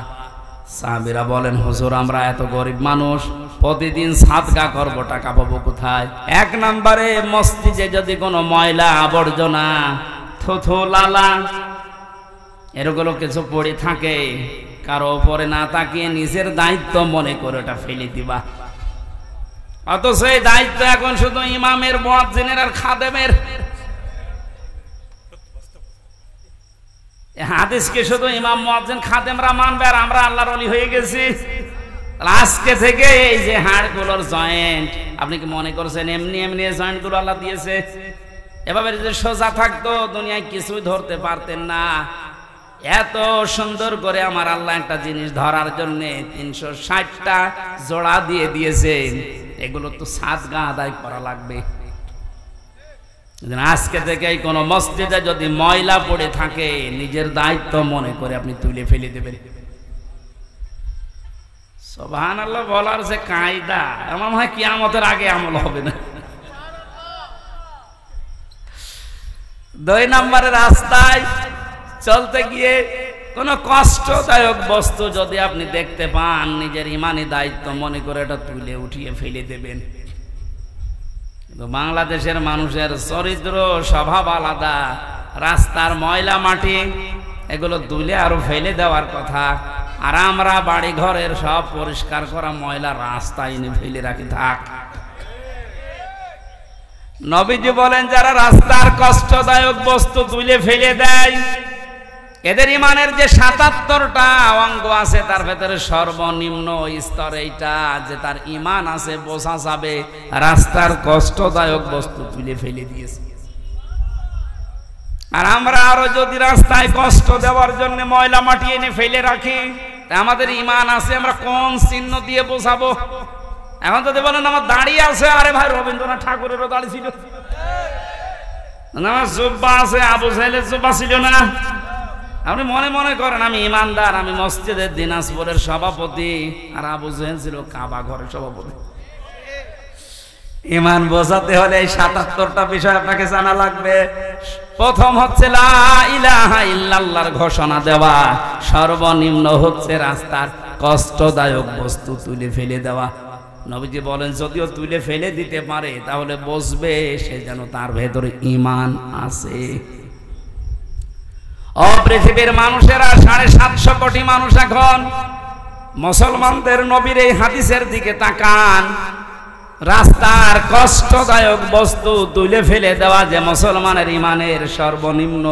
সাহাবীরা বলেন, হুজুর আমরা এত গরিব মানুষ, প্রতিদিন সাদগা করব, টাকা পাবো কোথায়? 1 নম্বরে, মসজিদে যদি কোনো ময়লা আবর্জনা থুথু লালা এরগুলো কিছু পড়ে থাকে, কারো উপরে না তাকিয়ে নিজের দায়িত্ব মনে করে ওটা ফেলে দিবা। অথচ এই দায়িত্ব এখন শুধু ইমামের, মুয়াজ্জিনের আর খাদেমের। হাদিসকে শুধু ইমাম, মুয়াজ্জিন, খাদেমরা মানবে আর আমরা আল্লাহর ওলি হয়ে গেছি। আজকে থেকে এই যে হাড়গুলোর জয়েন্ট, আপনি কি মনে করছেন এমনি এমনি জয়েন্টগুলো আল্লাহ দিয়েছে? এভাবে যদি সোজা থাকতো দুনিয়ায় কিছুই ধরতে পারতেন না। এত সুন্দর করে আমার আল্লাহ একটা জিনিস ধরার জন্য 360টা জোড়া দিয়ে দিয়েছেন। এগুলো তো সাদগা আদায় করা লাগবে। আজকে থেকে কোনো মসজিদে যদি ময়লা পড়ে থাকে, নিজের দায়িত্ব মনে করে আপনি তুলে ফেলে দেবেন। সুবহানাল্লাহ বলার যে কায়দা, আমার মনে হয় কিয়ামতের আগে আমল হবে না। 2 নম্বরে, রাস্তায় চলতে গিয়ে কোনো কষ্টদায়ক বস্তু যদি আপনি দেখতে পান, নিজের ইমানি দায়িত্ব মনে করে এটা তুলে উঠিয়ে ফেলে দেবেন। কিন্তু বাংলাদেশের মানুষের চরিত্র স্বভাব আলাদা। রাস্তার ময়লা মাটি এগুলো তুলে আরো ফেলে দেওয়ার কথা, আর আমরা বাড়ি ঘরের সব পরিষ্কার করা ময়লা রাস্তায় এনে ফেলে রাখি থাক। নবীজি বলেন, যারা রাস্তার কষ্টদায়ক বস্তু তুলে ফেলে দেয়, এদের ইমানের যে 77টা অঙ্গ আছে তার ভেতরে সর্বনিম্ন স্তর এইটা, যে তার ইমান আছে, বোঝা যাবে রাস্তার কষ্টদায়ক বস্তু তুলে ফেলে দিয়েছে। আর আমরা আরো যদি রাস্তায় কষ্ট দেওয়ার জন্য ময়লা মাটি এনে ফেলে রাখি, তা আমাদের ইমান আছে আমরা কোন চিহ্ন দিয়ে বোঝাবো? এখন যদি বলেন আমার দাড়ি আছে, আরে ভাই রবীন্দ্রনাথ ঠাকুরেরও দাড়ি ছিল, আমার জুব্বা আছে, আবু জাহেলের জুব্বা ছিল না। আপনি মনে মনে করেন আমি ইমানদার, আমি মসজিদের দিনাজপুরের সভাপতি, আর আবু জাহেল ছিল কাবা ঘরের সভাপতি। ইমান বোঝাতে হলে এই 77টা বিষয় আপনাকে জানা লাগবে। প্রথম হচ্ছে লা ইলাহা ইল্লাল্লাহর ঘোষণা দেওয়া, সর্বনিম্ন হচ্ছে রাস্তার কষ্টদায়ক বস্তু তুলে ফেলে দেওয়া। নবীজি বলেন, যদিও তুলে ফেলে দিতে পারে তাহলে বুঝবে সে যেন তার ভেতরে ঈমান আছে। ও পৃথিবীর মানুষেরা 750 কোটি মানুষ এখন মুসলমানদের নবীর এই হাদিসের দিকে তাকান। রাস্তার কষ্টদায়ক বস্তু তুলে ফেলে দেওয়া যে মুসলমানের ইমানের সর্বনিম্ন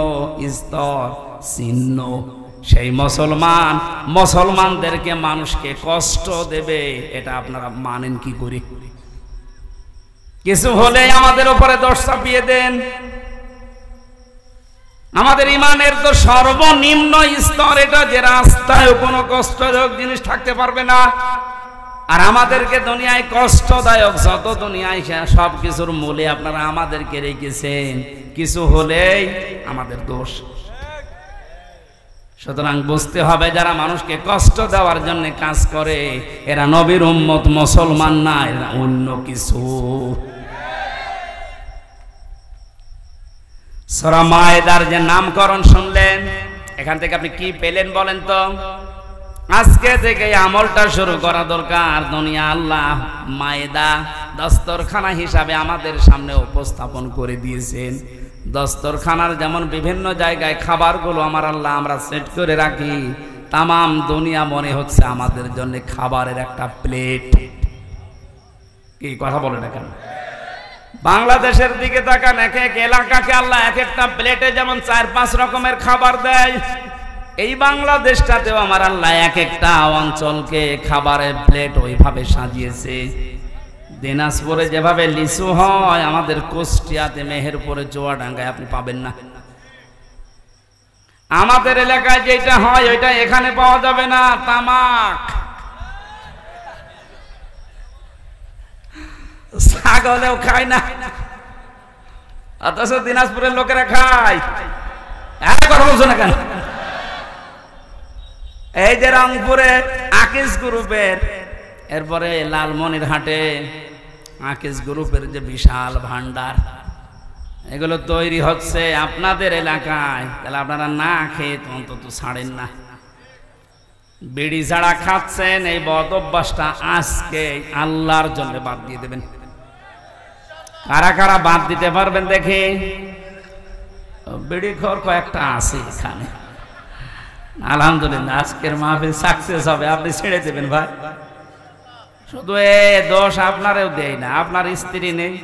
স্তর চিহ্ন, সেই মুসলমান মুসলমানদেরকে মানুষকে কষ্ট দেবে, এটা আপনারা মানেন কি করে? কিছু হলে আমাদের উপরে দোষ চাপিয়ে দেন। আমাদের ইমানের তো সর্বনিম্ন স্তর এটা, যে রাস্তায় কোনো কষ্টদায়ক জিনিস থাকতে পারবে না। আর আমাদেরকে দুনিয়ায় কষ্টদায়ক যত দুনিয়ায় সব কিছুর মূলে আপনারা আমাদেরকে রেখেছেন, কিছু হলেই আমাদের দোষ। সুতরাং বুঝতে হবে যারা মানুষকে কষ্ট দেওয়ার জন্য কাজ করে এরা নবীর উম্মত, মুসলমান না, এরা অন্য কিছু। সূরা মায়েদার যে নামকরণ শুনলেন, এখান থেকে আপনি কি পেলেন বলেন তো? আজকে থেকে আমলটা শুরু করা দরকার। দুনিয়া আল্লাহ মায়েদা দস্তরখানা হিসাবে আমাদের সামনে উপস্থাপন করে দিয়েছেন। দস্তরখানার যেমন বিভিন্ন জায়গায় খাবারগুলো আমার আল্লাহ আমরা সেট করে রাখি, তামাম দুনিয়া মনে হচ্ছে আমাদের জন্য খাবারের একটা প্লেট। কি কথা বলে না কেন? বাংলাদেশের দিকে তাকান, এক এক এলাকাকে আল্লাহ এক একটা প্লেটে যেমন 4-5 রকমের খাবার দেয়, এই বাংলাদেশটাতেও আমার আল্লাহ এক একটা অঞ্চলকে খাবারের প্লেট ওইভাবে সাজিয়েছে। দিনাজপুরে যেভাবে লিচু হয়, আমাদের কুষ্টিয়াতে, মেহেরপুরে, চুয়াডাঙ্গায় আপনি পাবেন না। আমাদের এলাকায় যেটা হয় ওইটা এখানে পাওয়া যাবে না, তামাক। ছাগলেও খায় না, অথচ দিনাজপুরের লোকেরা খায়। কথা বলছো না কেন? এই যে রংপুরে আকিস গ্রুপের, এরপরে লালমনিরহাটে আকিস গ্রুপের যে বিশাল ভান্ডার, এগুলো তৈরি হচ্ছে আপনাদের এলাকায়, তাহলে আপনারা না খেয়ে অন্তত ছাড়েন না। বিড়ি ছাড়া খাচ্ছেন, এই বদ অভ্যাসটা আজকে আল্লাহর জন্য বাদ দিয়ে দেবেন। কারা কারা বাদ দিতে পারবেন দেখি? বিড়ি খোর কয়েকটা আছে এখানে, আলহামদুলিল্লাহ আজকের মাহফিল সাকসেস হবে, আপনি ছেড়ে দেবেন ভাই। শুধু এ দোষ আপনারও দেয় না, আপনার স্ত্রী নেই।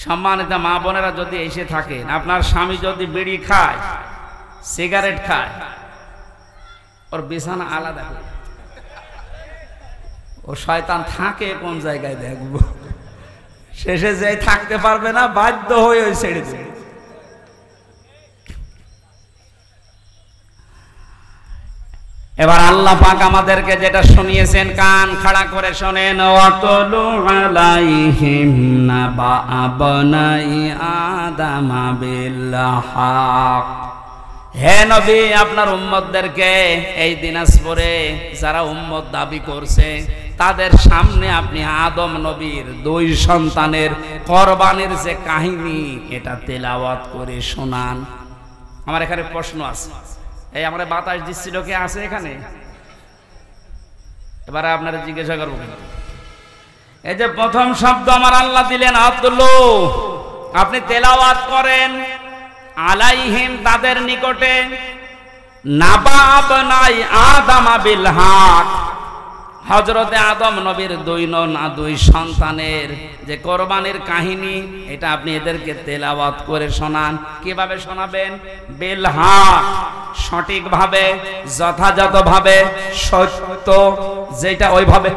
সম্মানিত মা বোনেরা যদি এসে থাকেন, আপনার স্বামী যদি বিড়ি খায়, সিগারেট খায়, ওর বিছানা আলাদা, ও শয়তান থাকে কোন জায়গায় দেখবো, শেষে যে থাকতে পারবে না, বাধ্য হয়ে ওই ছেড়ে দেবে। এবার আল্লাহ পাক আমাদেরকে যেটা শুনিয়েছেন, কান খাড়া করে শোনেন। ওয়াতলু আলাইহিম নাবা আবনাই আদম বিল হক। হে নবী, আপনার উম্মতদেরকে এই দিনাজপুরে যারা উম্মত দাবি করছে, তাদের সামনে আপনি আদম নবীর 2 সন্তানের কোরবানির যে কাহিনী, এটা তেলাওয়াত করে শোনান। আমার এখানে প্রশ্ন আছে, এই আমরা বাতাস দিচ্ছিল, কে আছে এখানে? এবারে আপনারা জিজ্ঞাসা করবো, এই যে প্রথম শব্দ আমার আল্লাহ দিলেন আতলু, আপনি তেলাওয়াত করেন। আলাইহিম, তাদের নিকটে, নাবা আবনাই আদম বিল হক, হযরতে আদম নবীর 2 সন্তানের যে কোরবানির কাহিনী, এটা আপনি এদেরকে তেলাওয়াত করে শোনান। কিভাবে শোনাবেন? বিল হক, সঠিকভাবে, যথাযথভাবে, সত্য যেটা ওইভাবে।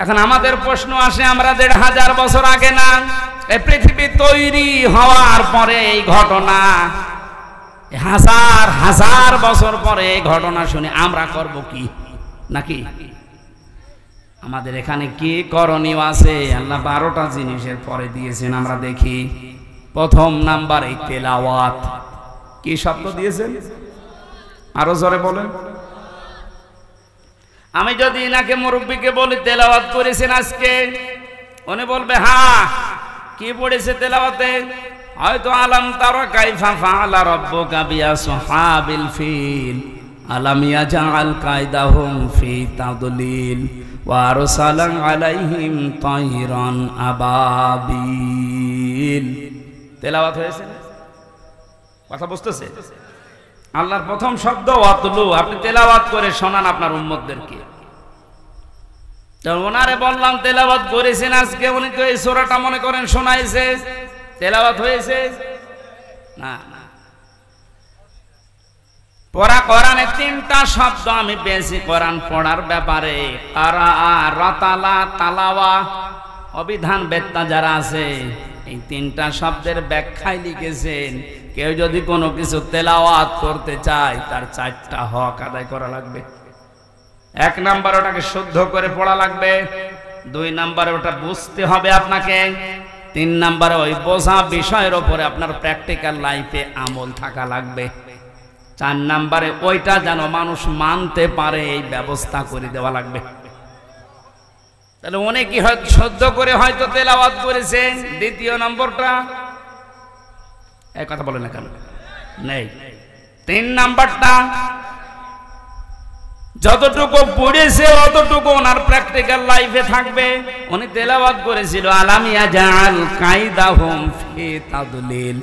এখন আমাদের প্রশ্ন আসে, আমরা 1500 বছর আগে না, এই পৃথিবী তৈরি হওয়ার পরে এই ঘটনা, হাজার হাজার বছর পরে এই ঘটনা শুনে আমরা করব কি? নাকি আমাদের এখানে কি করণীয় আছে? আল্লাহ 12টা জিনিসের পরে দিয়েছেন, আমরা দেখি। প্রথম নাম্বার এই তেলাওয়াত। কি শব্দ দিয়েছেন? আরো জোরে বলেন। আমি যদি ইনাকে মুরব্বীকে বলি তেলাওয়াত করেছেন আজকে, উনি বলবে হ্যাঁ। কি পড়েছে তেলাওয়াতে? হয়তো আলাম তারা কাইফা ফাআলা রাব্বুকা বিআসহাবিল ফিল আলাম ইয়াজআল কায়দাহুম ফি তাদলিল ওয়া আরসালা আলাইহিম তায়রান আবাবিল। তেলাওয়াত হয়েছে, কথা বুঝতেছে? আল্লাহর প্রথম শব্দ ওয়াতলু, আপনি তেলাওয়াত করে শোনান আপনার উম্মতদেরকে। তো ওনারে বললাম তেলাওয়াত করেছেন আজকে, উনি তো এই সূরাটা মনে করেন শোনাইছে, তেলাওয়াত হয়েছে না। পড়া কোরআনে তিনটা শব্দ আমি পেয়েছি কোরআন পড়ার ব্যাপারে, কারা, রাতালা, তালাওয়া। অবিধান বেত্তা যারা আছে এই তিনটা শব্দের ব্যাখ্যায় লিখেছেন, কেউ যদি কোনো কিছু তেলাওয়াত করতে চায় তার চারটা হক আদায় করা লাগবে। 1 নাম্বার ওটাকে শুদ্ধ করে পড়া লাগবে, 2 নাম্বারে ওটা বুঝতে হবে আপনাকে, 3 নাম্বারে ওই বোঝা বিষয়ের উপরে আপনার প্র্যাকটিক্যাল লাইফে আমল থাকা লাগবে, 4 নাম্বারে ওইটা যেন মানুষ মানতে পারে এই ব্যবস্থা করে দেওয়া লাগবে। তাহলে অনেকেই হয়তো শুদ্ধ করে হয়তো তেলাওয়াত করেছেন। দ্বিতীয় নম্বরটা এই কথা বলে না কেন নেই। 3 নাম্বারটা যতটুকু পড়েছে অতটুকু ওনার প্র্যাকটিক্যাল লাইফে থাকবে। উনি তেলাওয়াত করেছিল আলাম ইয়াজাল কাইদাহুম ফি তাদলিল।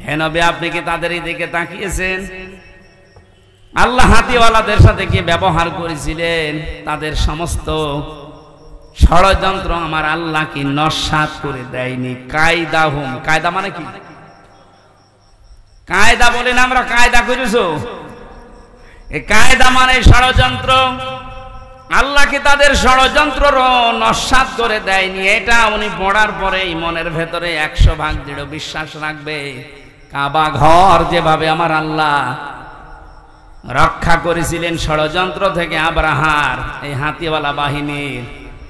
হে নবী, আপনি কি তাদের দিকে তাকিয়েছেন? আল্লাহ হাতিওয়ালাদের সাথে কি ব্যবহার করেছিলেন? তাদের সমস্ত ষড়যন্ত্র আমার আল্লাহ কি নস্যাৎ করে দেয়নি? কায়দাহুম, কায়দা মানে কি? কায়দা বলেন আমরা, কায়দা করেছো, এই কায়দা মানে ষড়যন্ত্র। আল্লাহ কি তাদের ষড়যন্ত্র নস্যাৎ করে দেয়নি? এটা উনি পড়ার পরেই মনের ভেতরে 100% দৃঢ় বিশ্বাস রাখবে। কাবা ঘর যেভাবে আমার আল্লাহ রক্ষা করেছিলেন ষড়যন্ত্র থেকে আব্রাহার এই হাতিওয়ালা বাহিনীর,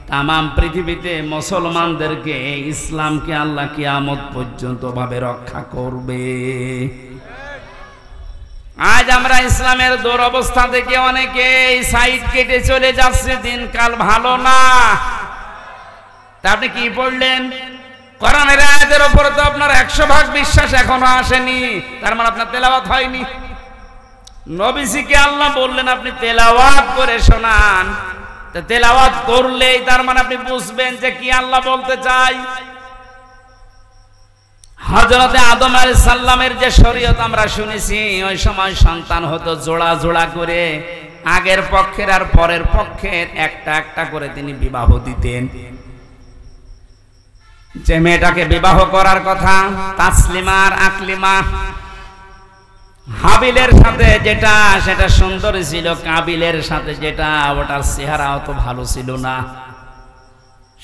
তামাম পৃথিবীতে মুসলমানদেরকে, ইসলামকে আল্লাহ কিয়ামত পর্যন্ত ভাবে রক্ষা করবে। আজ আমরা ইসলামের দুরবস্থা থেকে অনেকে সাইড কেটে চলে যাচ্ছে, দিনকাল ভালো না। তা আপনি কি পড়লেন? কোরআনের আয়াতের উপর তো আপনার 100% বিশ্বাস এখনো আসেনি, তার মানে আপনার তেলাওয়াত হয়নি। নবীজিকে আল্লাহ বললেন আপনি তেলাওয়াত করে শোনান, তো তেলাওয়াত করলেই তার মানে আপনি বুঝবেন যে কি আল্লাহ বলতে চাই। হযরতে আদম আলাইহিস সালামের যে শরীয়ত আমরা শুনেছি, ওই সময় সন্তান হতো জোড়া জোড়া করে, আগের পক্ষের আর পরের পক্ষের একটা একটা করে তিনি বিবাহ দিতেন। যে মেয়েটাকে বিবাহ করার কথা, তাসলিমা আর আকলিমা, হাবিলের সাথে যেটা সেটা সুন্দর ছিল, কাবিলের সাথে যেটা ওটার চেহারা অত ভালো ছিল না।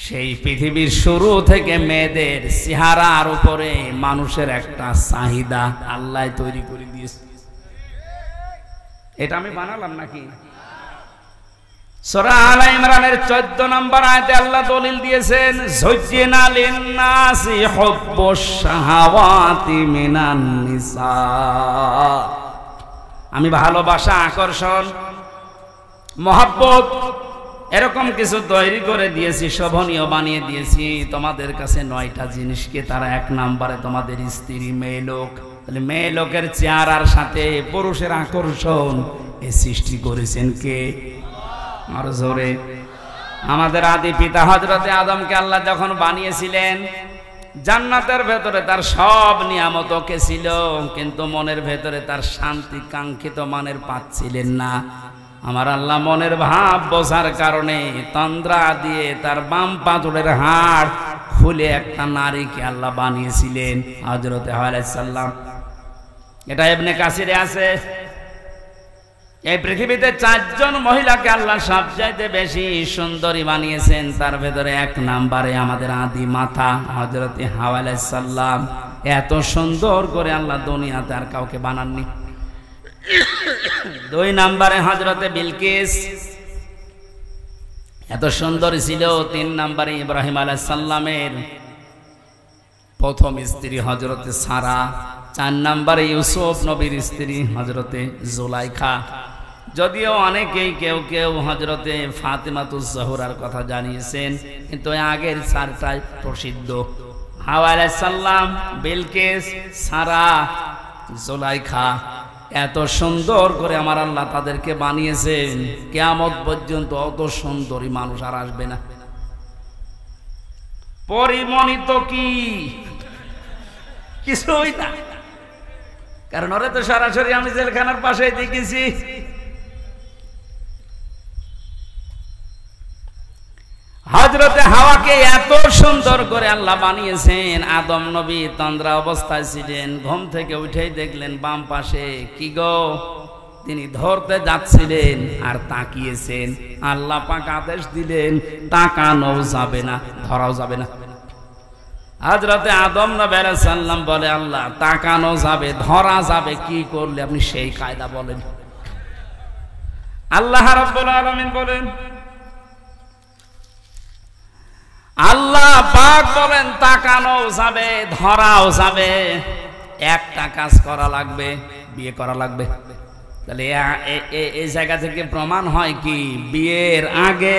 সেই পৃথিবীর শুরু থেকে মেয়েদের চেহারার উপরে মানুষের একটা চাহিদা আল্লাহ তৈরি করে দিয়েছে। এটা আমি বানালাম নাকি? সূরা আলে ইমরানের 14 নম্বর আয়াতে আল্লাহ দলিল দিয়েছেন, যুজ্জিনা লিন-নাসি হুব্বুশ শাহাওয়াতি মিনান নিসা। আমি ভালোবাসা, আকর্ষণ, মহব্বত এরকম কিছু তৈরি করে দিয়েছি, শোভনীয় বানিয়ে দিয়েছি তোমাদের কাছে 9টা জিনিসকে। তারা 1 নম্বরে তোমাদের স্ত্রী, মেয়ে লোক। তাহলে মেয়ে লোকের চেহারার সাথে পুরুষের আকর্ষণ এ সৃষ্টি করেছেন কে? আর জোরে। আমাদের আদি পিতা হযরতে আদমকে আল্লাহ যখন বানিয়েছিলেন, জান্নাতের ভেতরে তার সব নিয়ামত ওকে ছিল, কিন্তু মনের ভেতরে তার শান্তি কাঙ্ক্ষিত মানের পাচ্ছিলেন না। আমার আল্লাহ মনের ভাব বোঝার কারণে তন্দ্রা দিয়ে তার বাম পাঁজরের হাড় খুলে একটা নারীকে আল্লাহ বানিয়েছিলেন, হযরতে হাওয়া আলাইহিস সালাম। এটা ইবনে কাসিরে আছে। এই পৃথিবীতে 4 জন মহিলাকে আল্লাহ সবচাইতে বেশি সুন্দরী বানিয়েছেন, তার ভেতরে 1 নম্বরে আমাদের আদি মাতা হযরতে হাওয়া আলাইহিস সালাম। এত সুন্দর করে আল্লাহ দুনিয়াতে আর কাউকে বানাননি। 2 নম্বরে হযরতে বিলকিস, এত সুন্দর ছিল। 3 নম্বরে ইব্রাহিম আলাইহিস সালামের প্রথম স্ত্রী হযরতে সারা। 4 নম্বরে ইউসুফ নবীর স্ত্রী হযরতে জুলাইখা। যদিও অনেকেই কেউ কেউ হযরতে ফাতিমাতুজ জোহরার কথা জানিয়েছেন, কিন্তু আগের 4টাই প্রসিদ্ধ। হাওয়া আলাইহিস সালাম, বিলকিস, সারা, জুলাইখা। এত সুন্দর করে আমার আল্লাহ তাদেরকে বানিয়েছেন, কিয়ামত পর্যন্ত অত সুন্দরী মানুষ আর আসবে না। পরিমণিত কি কিছুই না। কারণ ওরে তো সরাসরি আমি জেলখানার পাশেই দেখেছি। হযরতে হাওয়াকে এত সুন্দর করে আল্লাহ বানিয়েছেন। আদম নবী তন্দ্রা অবস্থায় ছিলেন, ঘুম থেকে উঠেই দেখলেন বাম পাশে কি গো, তিনি ধরতে যাচ্ছিলেন আর তাকিয়েছেন। আল্লাহ পাক আদেশ দিলেন তাকানো যাবে না, ধরাও যাবে না। হযরতে আদম নবী আলাইহিস সালাম বলে, আল্লাহ তাকানো যাবে, ধরা যাবে, কি করলে আপনি সেই কায়দা বলেন। আল্লাহ রাব্বুল আলামিন বলেন, আল্লাহ পাক বলেন তাকানো যাবে, ধরাও যাবে, একটা কাজ করা লাগবে, বিয়ে করা লাগবে। তাহলে এই জায়গা থেকে প্রমাণ হয় কি, বিয়ের আগে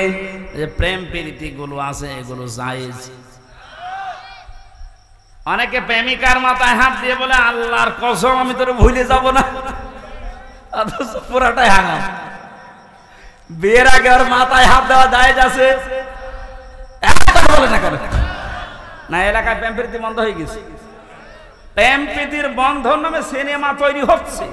যে প্রেম প্রীতি গুলো আছে এগুলো জায়েজ। অনেকে প্রেমিকার মাথায় হাত দিয়ে বলে, আল্লাহর কসম আমি তোরে ভুলে যাব না, অথচ পুরাটাই হারাম। বিয়ের আগে ওর মাথায় হাত দেওয়া জায়েজ আছে না? এলাকায় প্রেম প্রীতি বন্ধ হয়ে গেছে। প্রেম প্রীতির বন্ধন নামে সিনেমা তৈরি হচ্ছে।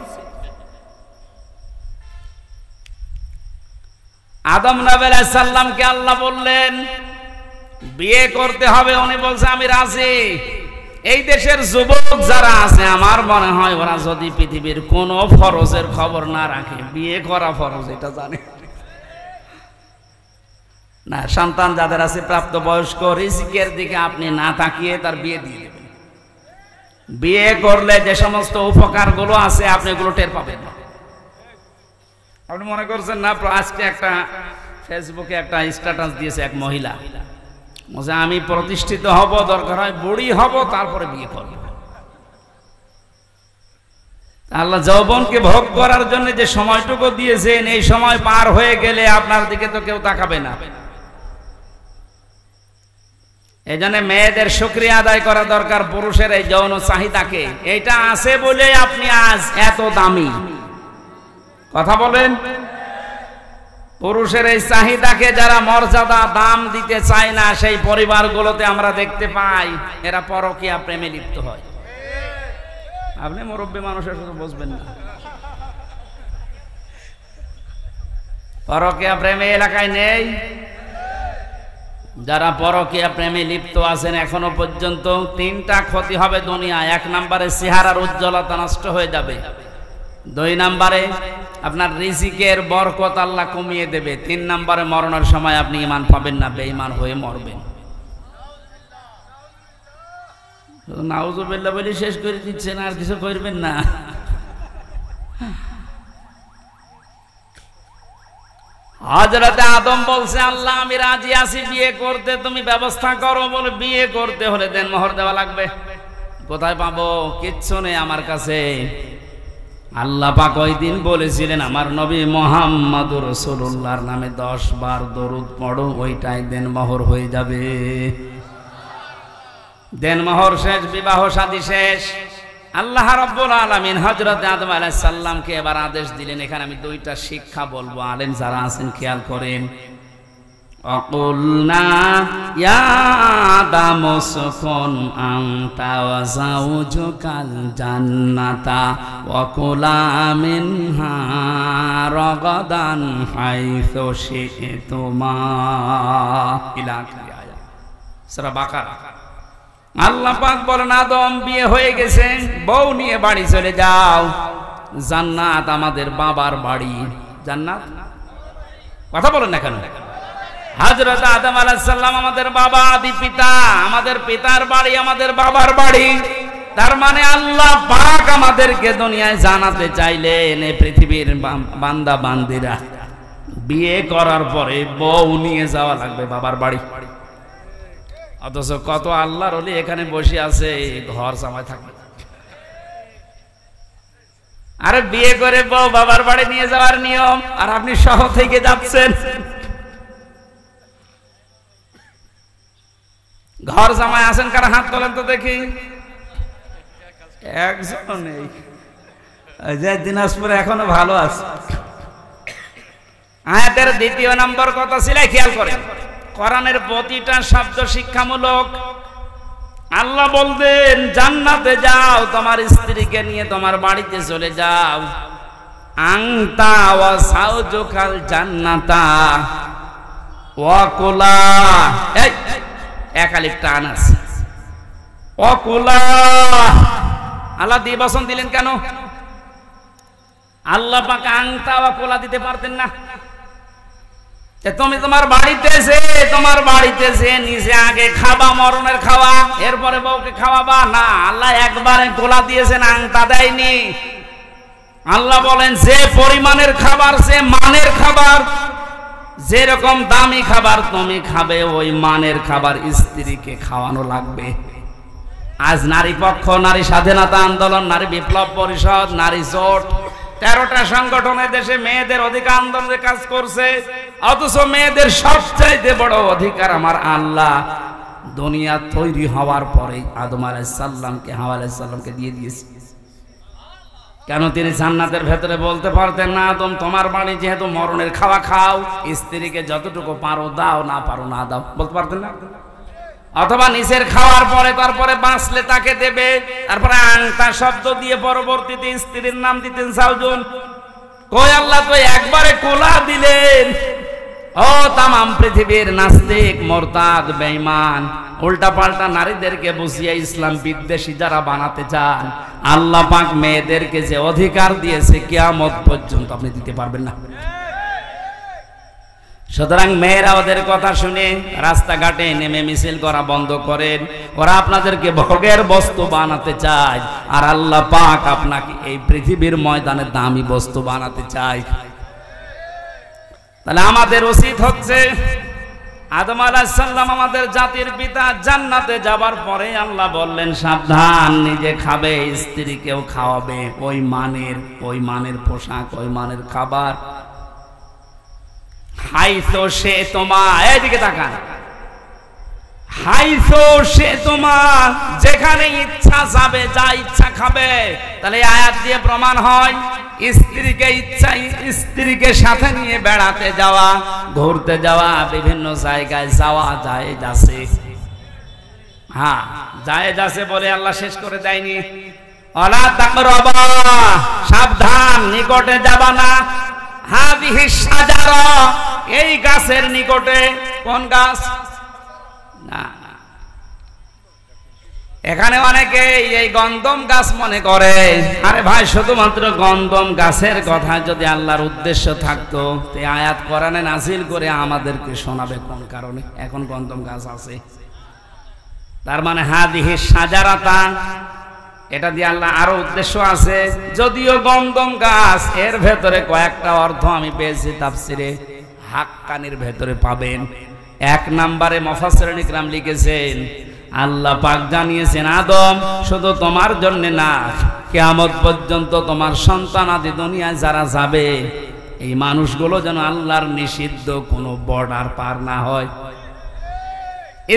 আদম নবী আলাইহিস সালামকে আল্লাহ বললেন বিয়ে করতে হবে, উনি বলছে আমি রাজি। এই দেশের যুবক যারা আছে আমার মনে হয় ওরা যদি পৃথিবীর কোন ফরজের খবর না রাখে, বিয়ে করা ফরজ এটা জানে না। সন্তান যাদের আছে প্রাপ্তবয়স্ক, রিজিকের দিকে আপনি না তাকিয়ে তার বিয়ে দিয়ে দেবেন। বিয়ে করলে যে সমস্ত উপকার গুলো আছে আপনি এগুলো টের পাবেন না। আপনি মনে করছেন না, আজকে একটা ফেসবুকে একটা স্ট্যাটাস দিয়েছে এক মহিলা, বলছে আমি প্রতিষ্ঠিত হব, দরকার হয় বুড়ি হব, তারপরে বিয়ে করব। আল্লাহ যৌবনকে ভোগ করার জন্য যে সময়টুকু দিয়েছেন, এই সময় পার হয়ে গেলে আপনার দিকে তো কেউ তাকাবে না। এই জন্য মেয়েদের শুকরিয়া আদায় করা দরকার পুরুষের এই যৌন চাহিদাকে। এইটা আছে বলে আপনি আজ এত দামি। কথা বলেন, পুরুষের এই চাহিদাকে যারা মর্যাদা দাম দিতে চায় না, সেই পরিবারগুলোতে আমরা দেখতে পাই এরা পরকীয়া প্রেমে লিপ্ত হয়। আপনি মুরব্বী মানুষের শুধু বুঝবেন না, পরকীয়া প্রেমে এলাকায় নেই। যারা পরকীয়া প্রেমে লিপ্ত আছেন এখনো পর্যন্ত তিনটা ক্ষতি হবে দুনিয়া। এক নম্বরে চেহারার উজ্জ্বলতা নষ্ট হয়ে যাবে, দুই নম্বরে আপনার রিজিকের বরকত আল্লাহ কমিয়ে দেবে, তিন নম্বরে মরণের সময় আপনি ঈমান পাবেন না, বেঈমান হয়ে মরবেন। নাউজুবিল্লাহ বলে শেষ করে দিচ্ছেন, আর কিছু করবেন না। হযরতে আদম বলছে আল্লাহ আমি রাজি আছি বিয়ে করতে, তুমি ব্যবস্থা করো। বলে বিয়ে করতে হলে দেনমোহর দেওয়া লাগবে। কোথায় পাবো? কিচ্ছু নেই আমার কাছে। আল্লাহ পাক ওই দিন বলেছিলেন আমার নবী মুহাম্মদুর রাসূলুল্লাহর নামে 10 বার দরুদ পড়ো, ওইটাই দেনমোহর হয়ে যাবে। দেনমোহর শেষ, বিবাহ শাদী শেষ। আল্লাহ রাব্বুল আলামিন হযরত আদম আলাইহিস সালামকে এবার আদেশ দিলেন। এখানে আমি দুইটা শিক্ষা বলবো, আলেম যারা আছেন খেয়াল করেন। অকুলনা ইয়া আদম উসকুন আনতা ওয়া যাওজুকাল জান্নাতা ওয়া কুলা মিনহা রাগাদান হাইসু শি'তুমা ইলা আখির আয়াত সূরা বাকারা। আল্লাহ পাক বলেন আদম বিয়ে হয়ে গেছে, বউ নিয়ে বাড়ি চলে যাও। জান্নাত আমাদের বাবার বাড়ি। জান্নাত কথা বলেন না কেন? হযরত আদম আলাইহিস সালাম আমাদের বাবা, আদি পিতা, আমাদের পিতার বাড়ি আমাদের বাবার বাড়ি। তার মানে আল্লাহ পাক আমাদেরকে দুনিয়ায় জানাতে চাইলেন এই পৃথিবীর বান্দা বান্দিরা বিয়ে করার পরে বউ নিয়ে যাওয়া লাগবে বাবার বাড়ি। অথচ কত আল্লাহর ওলি এখানে বসে আছে ঘর জামাই থাকে। আরে বিয়ে করে বউ বাবার বাড়ি নিয়ে যাওয়ার নিয়ম, আর আপনি সহ থেকে যাচ্ছেন। ঘর জামাই আছেন কারা? হাত তোলেন তো দেখি। একজন নেই। যে দিনাজপুরে এখনো ভালো আছে। আয়াতের দ্বিতীয় নম্বর কথা ছিল খেয়াল করেন, কোরআনের প্রতিটা শব্দ শিক্ষামূলক। আল্লাহ বলতেন জান্নাতে যাও, তোমার স্ত্রীকে নিয়ে তোমার বাড়িতে চলে যাও। আংতা ওয়া সাউজুকাল জান্নাতা ওয়া কুলা, এই একালিফ টান আছে, ওয়া কুলা। আল্লাহ দ্বিবচন দিলেন কেন? আল্লাহ পাক আংতা ওয়া কুলা দিতে পারতেন না? তুমি তোমার বাড়িতে যে নিজে আগে খাবা মরণের খাওয়া, এরপরে বউকে খাওয়াবা না। আল্লাহ একবারে কোলা দিয়েছেন, আংতা দেয়নি। আল্লাহ বলেন যে পরিমাণের খাবার, যে মানের খাবার, যেরকম দামি খাবার তুমি খাবে, ওই মানের খাবার স্ত্রীকে খাওয়ানো লাগবে। আজ নারী পক্ষ, নারী স্বাধীনতা আন্দোলন, নারী বিপ্লব পরিষদ, নারী জোট, 13টা সংগঠনের দেশে মেয়েদের অধিকার আন্দোলনের কাজ করছে। অথচ মেয়েদের সবচাইতে বড় অধিকার আমার আল্লাহ দুনিয়া তৈরি হওয়ার পরে আদম আলাইহিস সালামকে, হাওয়া আলাইহিস সালামকে দিয়ে দিয়েছে। কেন? তিনি জান্নাতের ভেতরে বলতে পারতেন না, আদম তোমার বাড়ি যেহেতু মরণের খাওয়া খাও, স্ত্রীকে যতটুকু পারো দাও, না পারো না দাও, বলতে পারতেন না? অথবা নিজের খাওয়ার পরে তারপরে বাঁচলে তাকে দেবে, তারপরে আংতা শব্দ দিয়ে পরবর্তীতে স্ত্রীর নাম দিতেন সাউজুন। কই আল্লাহ তো একবারে কোলা দিলেন। ও তামাম পৃথিবীর নাস্তিক, মুরতাদ, বেঈমান, উল্টা পাল্টা নারীদেরকে বুঝিয়ে ইসলাম বিদ্বেষী যারা বানাতে চান, আল্লাহ পাক মেয়েদেরকে যে অধিকার দিয়েছে কিয়ামত পর্যন্ত আপনি দিতে পারবেন না। সুতরাং মেয়েরা ওদের কথা শুনে রাস্তাঘাটে নেমে মিছিল করা বন্ধ করেন। ওরা আপনাদেরকে ভোগের বস্তু বানাতে চায়, আর আল্লাহ পাক আপনাকে এই পৃথিবীর ময়দানে দামি বস্তু বানাতে চায়। তাহলে আমাদের উচিত হচ্ছে, আদম আলাইহিস সালাম আমাদের জাতির পিতা, জান্নাতে যাবার পরে আল্লাহ বললেন সাবধান, নিজে খাবে, স্ত্রীকেও খাওয়াবে, ওই মানের পোশাক, ওই মানের খাবার। হাইসো সে তোমার, এইদিকে তাকান, হাইসো সে তোমার, যেখানে ইচ্ছা যাবে, যা ইচ্ছা খাবে। তাহলে আয়াত দিয়ে প্রমাণ হয় স্ত্রীকে সাথে নিয়ে বেড়াতে যাওয়া, ঘুরতে যাওয়া, বিভিন্ন জায়গায় যাওয়া জায়েজ আছে। হ্যাঁ, জায়েজ আছে বলে আল্লাহ শেষ করে দেয়নি। ওয়ালা তাকরাবা, সাবধান, নিকটে যাবা না। হাদিহি শাজারা, এই গাছের নিকটে। কোন গাছ? না, এখানে অনেকে এই গন্ধম গাছ মনে করে। আরে ভাই, শুধুমাত্র গন্ধম গাছের কথা যদি আল্লাহর উদ্দেশ্য থাকতো, তে আয়াত কোরআনে নাযিল করে আমাদেরকে শোনাবে কোন কারণে এখন গন্ধম গাছ আছে। তার মানে হাদিহি শাজারাতা, এটা দিয়ে আল্লাহ আরো উদ্দেশ্য আছে। যদিও গন্ধম গাছ, এর ভেতরে কয়েকটা অর্থ আমি পেয়েছি তাফসিরে হাক্কানির ভেতরে পাবেন। 1 নম্বরে মুফাসসিরিন ইকরাম লিখেছেন, আল্লাহ পাক জানিয়েছেন আদম শুধু তোমার জন্য না, কিয়ামত পর্যন্ত তোমার সন্তানাদি দুনিয়ায় যারা যাবে, এই মানুষগুলো যেন আল্লাহর নিষিদ্ধ কোনো বর্ডার পার না হয়।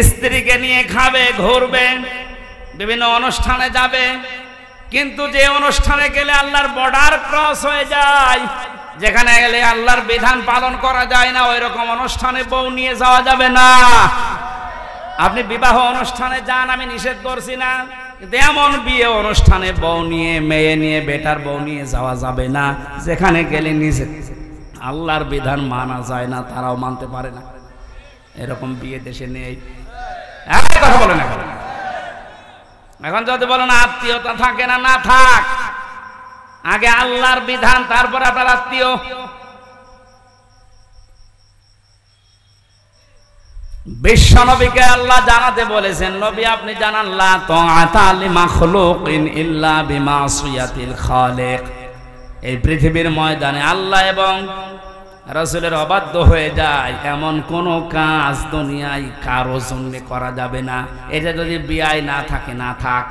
স্ত্রীকে নিয়ে খাবে, ঘুরবে, বিভিন্ন অনুষ্ঠানে যাবে, কিন্তু যে অনুষ্ঠানে গেলে আল্লাহর বর্ডার ক্রস হয়ে যায়, যেখানে গেলে আল্লাহর বিধান পালন করা যায় না, ওই রকম অনুষ্ঠানে বউ নিয়ে যাওয়া যাবে না। আপনি বিবাহ অনুষ্ঠানে যান, আমি নিষেধ করছি না, কিন্তু এমন বিয়ে অনুষ্ঠানে বউ নিয়ে, মেয়ে নিয়ে, বেটার বউ নিয়ে যাওয়া যাবে না, যেখানে গেলে নিজে আল্লাহর বিধান মানা যায় না, তারাও মানতে পারে না। এরকম বিয়ে দেশে নেই। কথা বলে না। এখন যদি বলেন আত্মীয়তা থাকে না, না থাক, আগে আল্লাহর বিধান, তারপর আপনার আত্মীয়। বিশ্ব নবীকে আল্লাহ জানাতে বলেছেন, নবী আপনি জানান লা তাআতা লিমাখলুকিন ইল্লা বিমাসিয়াতিল খালিক। এই পৃথিবীর ময়দানে আল্লাহ এবং রাসূলের অবাধ্য হয়ে যায় এমন কোন কাজ দুনিয়ায় কারো জন্য করা যাবে না। এটা যদি বিয়ায় না থাকে, না থাক,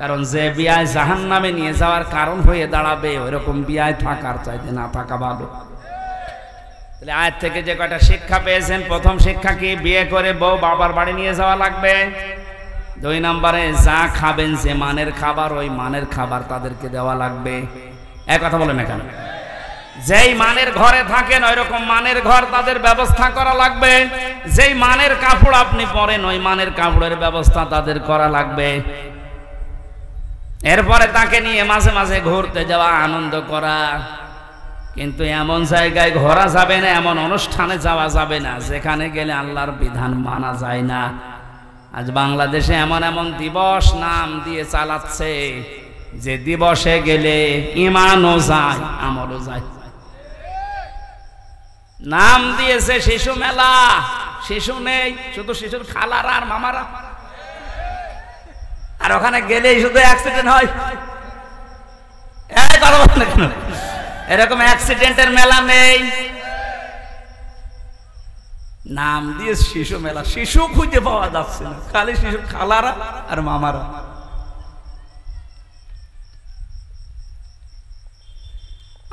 কারণ যে বিয়ায় জাহান্নামে নিয়ে যাওয়ার কারণ হয়ে দাঁড়াবে, ওইরকম বিয়ায় থাকার চাইতে না থাকা ভালো। তাহলে আয়াত থেকে যে কয়টা শিক্ষা পেয়েছেন, প্রথম শিক্ষা কি? বিয়ে করে বউ বাবার বাড়ি নিয়ে যাওয়া লাগবে। 2 নম্বরে যা খাবেন, যে মানের খাবার, ওই মানের খাবার তাদেরকে দেওয়া লাগবে। এক কথা বলেন না কেন? যেই মানের ঘরে থাকেন ওই রকম মানের ঘর তাদের ব্যবস্থা করা লাগবে। যেই মানের কাপড় আপনি পরেন ওই মানের কাপড়ের ব্যবস্থা তাদের করা লাগবে। এরপরে তাকে নিয়ে মাঝে মাঝে ঘুরতে যাওয়া, আনন্দ করা। কিন্তু এমন জায়গায় ঘোরা যাবে না, এমন অনুষ্ঠানে যাওয়া যাবে না যেখানে গেলে আল্লাহর বিধান মানা যায় না। আজ বাংলাদেশে এমন এমন দিবস নাম দিয়ে চালাচ্ছে যে দিবসে গেলে ঈমানও যায়, আমলও যায়। নাম দিয়েছে শিশু মেলা, শিশু নেই, শুধু শিশুর খালারা আর মামারা। আর ওখানে গেলেই শুধু অ্যাক্সিডেন্ট হয়। এরকম অ্যাক্সিডেন্টের মেলা নেই, নাম দিয়ে শিশু মেলা। শিশু খুঁজে পাওয়া যাচ্ছে না, খালি শিশুর খালারা আর মামারা।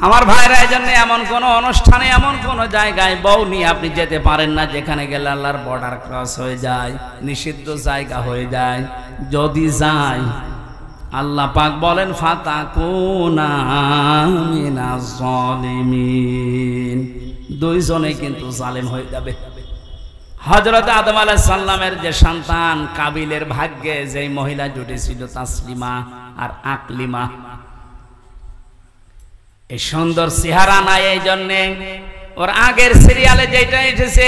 আমার ভাইরা, এই জন্য এমন কোন অনুষ্ঠানে, এমন কোন জায়গায় বউ নিয়ে আপনি যেতে পারেন না যেখানে গেলে আল্লাহর বর্ডার ক্রস হয়ে যায়, নিষিদ্ধ জায়গা হয়ে যায়। যদি যায় আল্লাহ পাক বলেন ফাতাকুনা মিনাজ জালিমিন, দুইজনে কিন্তু জালেম হয়ে যাবে। হযরত আদম আলাইহিস সালামের যে সন্তান কাবিলের ভাগ্যে যেই মহিলা জুটেছিল তাসলিমা আর আকলিমা, এই সুন্দর চেহারা নাই, এই জন্যে ওর আগের সিরিয়ালে যেটা এসেছে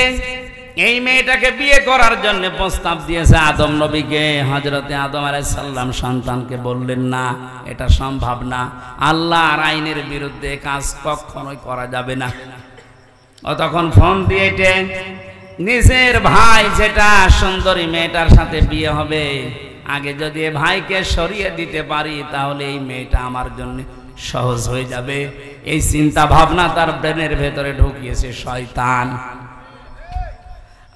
এই মেয়েটাকে বিয়ে করার জন্য প্রস্তাব দিয়েছে আদম নবীকে। হযরতে আদম আলাইহিস সালাম সন্তানকে বললেন না, এটা সম্ভব না, আল্লাহর আইনের বিরুদ্ধে কাজ কখনোই করা যাবে না। ও তখন ফোন দিয়ে নিজের ভাই যেটা সুন্দরী মেয়েটার সাথে বিয়ে হবে, আগে যদি ভাইকে সরিয়ে দিতে পারি তাহলে এই মেয়েটা আমার জন্য সহজ হয়ে যাবে। এই চিন্তা ভাবনা তার ব্রেনের ভেতরে ঢুকিয়েছে শয়তান।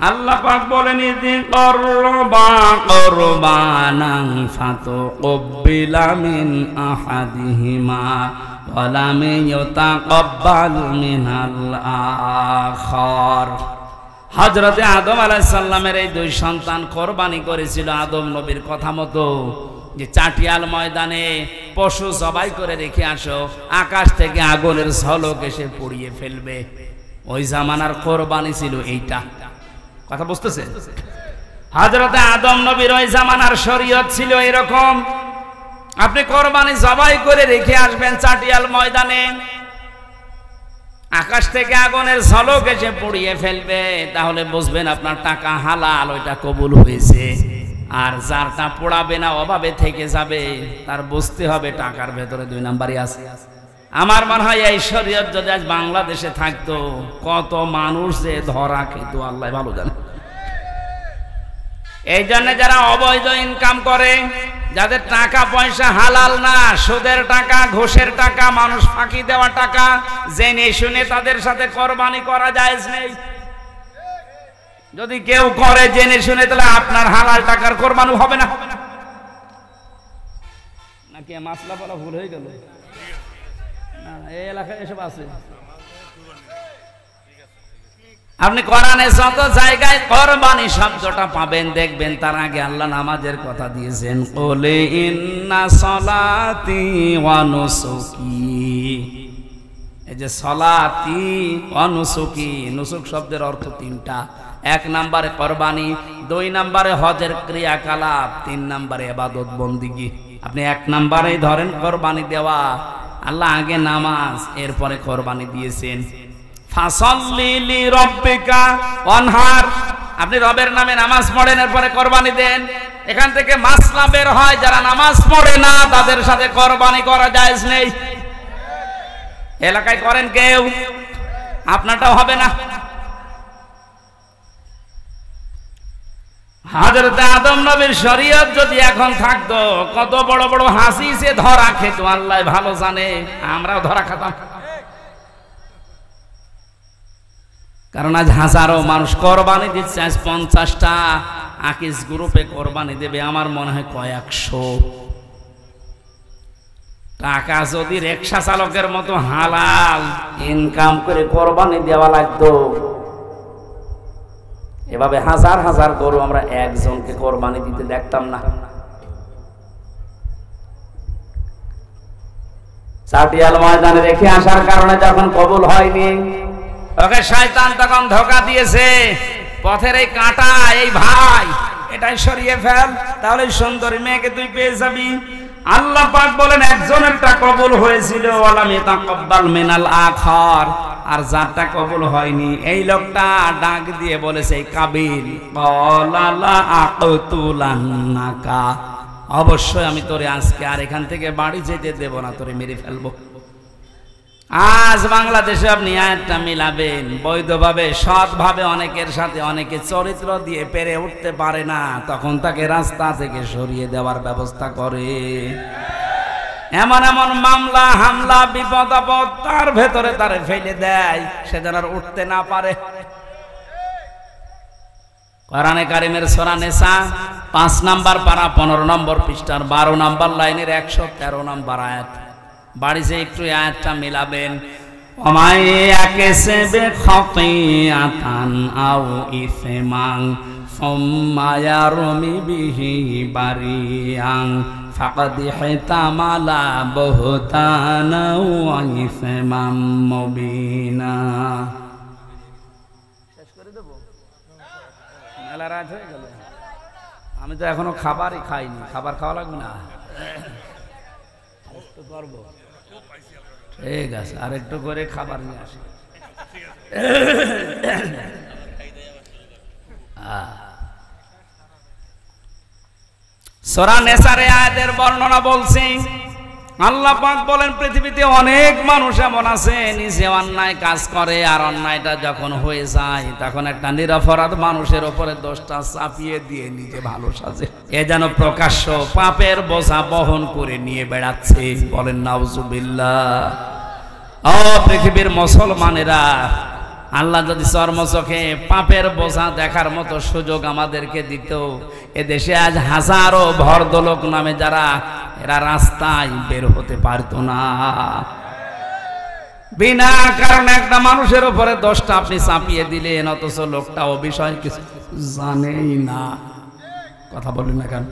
আল্লাহ পাক বলেন ইযি করবা কুরবানান ফাতুকবিলা মিন আহাদিহিমা ওয়া লাম ইউতাকাব্বাল মিনাল আখার। হযরতে আদম আলাইহিস সালামের এই দুই সন্তান কোরবানি করেছিল আদম নবীর কথা মতো, যে চাটিয়াল ময়দানে পশু জবাই করে রেখে আসো, আকাশ থেকে আগুনের ঝলক এসে পুড়িয়ে ফেলবে। ওই জামানার কোরবানি ছিল এইটা, কথা বুঝতেছে? হযরতে আদম নবীর ওই জামানার শরীয়ত ছিল এরকম, আপনি কোরবানি জবাই করে রেখে আসবেন চাটিয়াল ময়দানে, আকাশ থেকে আগুনের ঝলক এসে পুড়িয়ে ফেলবে, তাহলে বুঝবেন আপনার টাকা হালাল, ওইটা কবুল হয়েছে। আর যারটা পোড়াবে না, অভাবে থেকে যাবে, তার বুঝতে হবে টাকার ভেতরে দুই নাম্বারই আছে। আমার মনে হয় এই শরীয়ত যদি আজ বাংলাদেশে থাকতো, কত মানুষ যে ধরা খেত আল্লাহ ভালো জানে। এই জন্য যারা অবৈধ ইনকাম করে, যাদের টাকা পয়সা হালাল না, সুদের টাকা, ঘুষের টাকা, মানুষ ফাঁকি দেওয়া টাকা, জেনে শুনে তাদের সাথে কোরবানি করা জায়েজ নেই। যদি কেউ করে জেনে শুনে, তাহলে আপনার হালাল টাকার কোরবানি হবে না। নাকি মাসলা বলা ভুল হয়ে গেল? না, এই এলাকায় এসব আছে। আপনি কোরআনে যত জায়গায় কোরবানি শব্দটা পাবেন, দেখবেন তার আগে আল্লাহ নামাজের কথা দিয়েছেন, কুল ইন্না সলাতি ওয়া নুসুকি। এই যে সলাতি ওয়া নুসুকি, নুসুক শব্দের অর্থ তিনটা। এক নম্বরে কোরবানি, দুই নম্বরে হজের ক্রিয়াকলাপ, তিন নম্বরে ইবাদত বন্দিগি। আপনি এক নম্বরেই ধরেন কোরবানি দেওয়া, আল্লাহ আগে নামাজ, এরপরে কোরবানি দিয়েছেন। ফাসাল্লি লিরাব্বিকা ওয়ানহার, আপনি রবের নামে নামাজ পড়েন, এরপরে কোরবানি দেন। এখান থেকে মাসলা বের হয়, যারা নামাজ পড়ে না তাদের সাথে কোরবানি করা জায়েজ নেই। এলাকায় করেন কেউ, আপনারটাও হবে না। হযরত আদম নবীর শরীয়ত যদি এখন থাকতো, কত বড় বড় হাসি সে ধরা খেত আল্লাহ ভালো জানে, আমরাও ধরা খেতাম। কারণ আজ হাজারো মানুষ কোরবানি দিচ্ছে, আজ 50টা আকিস গ্রুপে কোরবানি দেবে, আমার মনে হয় কয়েকশো। টাকা যদি রিকশা চালকের মতো হালাল ইনকাম করে কোরবানি দেওয়া লাগতো, এভাবে হাজার হাজার গরু আমরা একজনকে কোরবানি দিতে দেখতাম না। চাটিয়াল ময়দানে রেখে আসার কারণে যখন কবুল হয়নি, ওকে শয়তান তখন ধোঁকা দিয়েছে, পথের এই কাঁটা, এই ভাই এটাই সরিয়ে ফেল, তাহলে সুন্দরী মেয়েকে তুই পেয়ে যাবি। আল্লাহ পাক বলেন একজনেরটা কবুল হয়েছিল, ওয়ালাম ইয়াতাকাব্বাল মিনাল আখার, আর যারটা কবুল হয়নি এই লোকটা ডাক দিয়ে বলেছে কাবিল, ক্বালা লা আকতুলান্নাকা, অবশ্যই আমি তোরে আজকে আর এখান থেকে বাড়ি যেতে দেব না, তোরে মেরে ফেলবো। আজ বাংলাদেশে আপনি আয়াতটা মিলাবেন বৈধভাবে, সৎভাবে, অনেকের সাথে অনেকে চরিত্র দিয়ে পেরে উঠতে পারে না, তখন তাকে রাস্তা থেকে সরিয়ে দেওয়ার ব্যবস্থা করে। এমন এমন মামলা, হামলা, বিপদ আপদ তার ভেতরে তারে ফেলে দেয়, সে যেন আর উঠতে না পারে। কোরআনে কারিমের সূরা নিসা 5 নম্বর পারা 15 নম্বর পৃষ্ঠার 12 নম্বর লাইনের 113 নম্বর আয়াত। বাড়িতে একটু আয়াতটা মিলাবেন। ওমাই ইয়াকসিবু খাতিয়াতান আও ইসমান সুম্মা ইয়ারমি বিহি বারিয়ান ফাকাদ ইহতামালা বুহতানা ওয়া ইসমান মুবিনা। শেষ করে দেব, মেলা রাত হয়ে গেল, আমি তো এখনো খাবারই খাইনি, খাবার খাওয়া লাগবে না? করবো, ঠিক আছে, আর একটু করে খাবার নিয়ে আসি। সূরা নিসার আয়াতের বর্ণনা বলছি। আল্লাহ পাক বলেন পৃথিবীতে অনেক মানুষ এমন আছে নিজে অন্যায় কাজ করে, আর অন্যায়টা যখন হয়ে যায় তখন একটা নিরপরাধ মানুষের উপরে দোষটা চাপিয়ে দিয়ে নিজে ভালো সাজে। এ যেন প্রকাশ্য পাপের বোঝা বহন করে নিয়ে বেড়াচ্ছে, বলেন নাউজুবিল্লাহ। ও পৃথিবীর মুসলমানেরা, আল্লাহ যদি চর্মচোখে পাপের বোঝা দেখার মতো সুযোগ আমাদেরকে দিত, এদেশে আজ হাজারো ভদ্রলোক নামে যারা, এরা রাস্তায় বের হতে পারতো না। বিনা কারণে একটা মানুষের উপরে দোষটা আপনি চাপিয়ে দিলেন, অথচ লোকটা ও বিষয় কিছু জানেই না। কথা বলেন না কেন?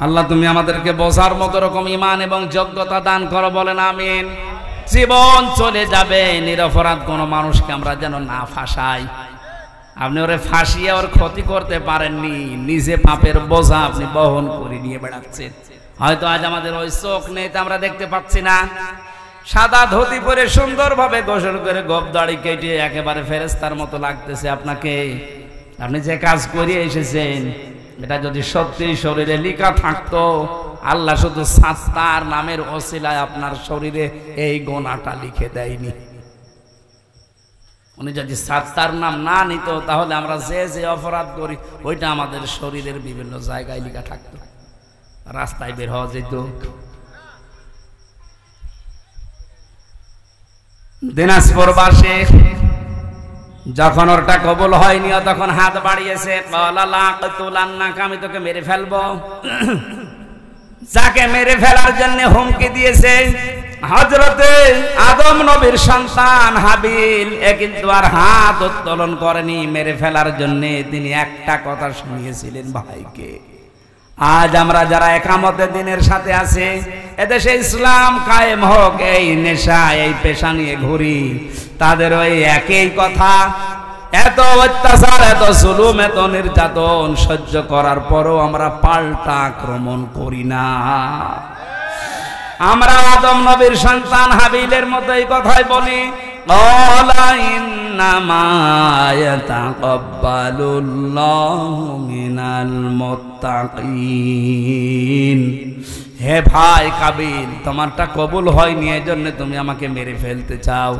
আল্লাহ তুমি আমাদেরকে বোঝার মতো রকম ঈমান এবং যোগ্যতা দান করো, বলেন আমিন। জীবন চলে যাবে, নিরপরাধ কোনো মানুষকে আমরা যেন না ফাঁসাই। আপনি ওরে ফাঁসিয়ে ওর ক্ষতি করতে পারেননি, নিজে পাপের বোঝা আপনি বহন করে নিয়ে বেড়াচ্ছেন। হয়তো আজ আমাদের ওই চোখ নেই, তা আমরা দেখতে পাচ্ছি না। সাদা ধুতি পরে সুন্দরভাবে গোসল করে গোঁফ দাড়ি কেটে একেবারে ফেরেশতার মতো লাগতেছে আপনাকে। আপনি যে কাজ করিয়ে এসেছেন এটা যদি সত্যি শরীরে লেখা থাকতো, আল্লাহ শুধু সাত্তার নামের ওসিলায় আপনার শরীরে এই গোনাটা লিখে দেয়নি। উনি যদি সাত্তার নাম না নিত, তাহলে আমরা যে যে অপরাধ করি ওইটা আমাদের শরীরের বিভিন্ন জায়গায় লেখা থাকতো, রাস্তায় বের হওয়া যেত। দিনাজপুর বাসে যখন ওরটা কবুল হয়নি, তখন হাত বাড়িয়েছে, আমি তোকে মেরে ফেলবো। যাকে মেরে ফেলার জন্য হুমকি দিয়েছে হযরতে আদম নবীর সন্তান হাবিল, এ কিন্তু আর হাত উত্তোলন করেনি মেরে ফেলার জন্য, তিনি একটা কথা শুনিয়েছিলেন ভাইকে। আজ আমরা যারা একামতে দিনের সাথে আছে, এদেশে ইসলাম কায়েম হোক, এই নেশা এই পেশা নিয়ে ঘুরি, তাদের ওই একই কথা। এত অত্যাচার, এত জুলুম, এত নির্যাতন সহ্য করার পরও আমরা পাল্টা আক্রমণ করি না। আমরা আদম নবীর সন্তান হাবিলের মতো এই কথাই বলি, ক্বালা ইন্নামা ইয়াতাকাব্বালুল্লাহু মিনাল মুত্তাকিন। হে ভাই কাবিল, তোমারটা কবুল হয়নি, এজন্য তুমি আমাকে মেরে ফেলতে চাও।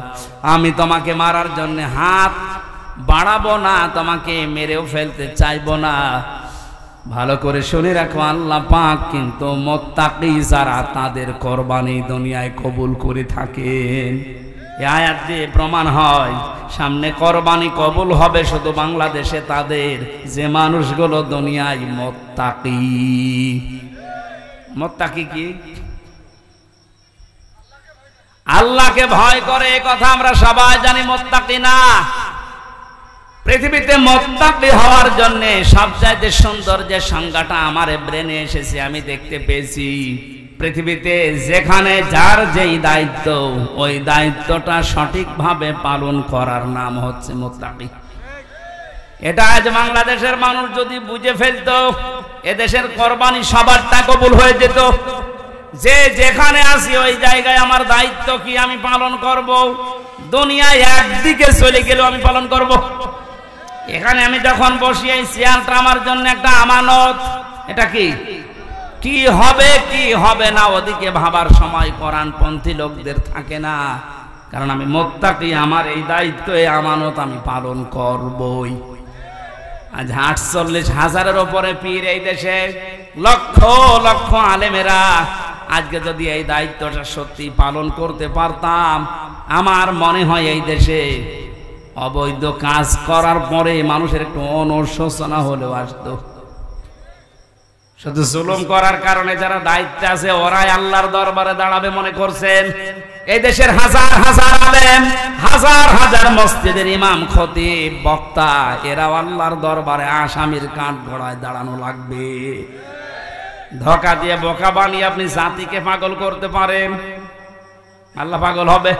আমি তোমাকে মারার জন্য হাত বাড়াবো না, তোমাকে মেরেও ফেলতে চাইবো না। ভালো করে শুনে রাখো, আল্লাহ পাক কিন্তু মুত্তাকি যারা তাদের কোরবানি দুনিয়ায় কবুল করে থাকেন। এই আয়াত দিয়ে প্রমাণ হয় সামনে কোরবানি কবুল হবে শুধু বাংলাদেশে তাদের, যে মানুষগুলো দুনিয়ায় মুত্তাকি। মুত্তাকি কি? আল্লাহকে ভয় করে, এই কথা আমরা সবাই জানি। মুত্তাকি না, পৃথিবীতে মুত্তাকি হওয়ার জন্য সবচাইতে সুন্দর যে সংজ্ঞাটা আমার ব্রেনে এসেছে, আমি দেখতে পেয়েছি, পৃথিবীতে যেখানে যার যেই দায়িত্ব, ওই দায়িত্বটা সঠিকভাবে পালন করার নাম হচ্ছে মুত্তাকি। এটা আজ বাংলাদেশের মানুষ যদি বুঝে ফেলতো, এদেশের কোরবানি সবারটা কবুল হয়ে যেত। যে যেখানে আসি ওই জায়গায় আমার দায়িত্ব কি আমি পালন করব, দুনিয়ায় একদিকে চলে গেলেও আমি পালন করব। এখানে আমি যখন বসি, এই চেয়ারটা আমার জন্য একটা আমানত। এটা কি হবে কি হবে না ওদিকে ভাবার সময় কোরআনপন্থী লোকদের থাকে না, কারণ আমি মুত্তাকি, আমার এই দায়িত্ব, এই আমানত আমি পালন করবই। আজ 48,000-এর উপরে পীর এই দেশে, লক্ষ লক্ষ আলেমেরা, আজকে যদি এই দায়িত্বটা সত্যি পালন করতে পারতাম, আমার মনে হয় এই দেশে অবৈধ কাজ করার পরে মানুষের একটু অনুশোচনা হলেও আসতো। শুধু জুলুম করার কারণে যারা দায়িত্বে আছে ওরাই আল্লাহর দরবারে দাঁড়াবে মনে করছেন? এই দেশের হাজার হাজার আলেম, হাজার হাজার মসজিদের ইমাম, খতিব, বক্তা, এরাও আল্লাহর দরবারে আসামির কাঠ গড়ায় দাঁড়ানো লাগবে। ধোঁকা দিয়ে বোকা বানিয়ে আপনি জাতিকে পাগল করতে পারেন, আল্লাহ পাগল হবে?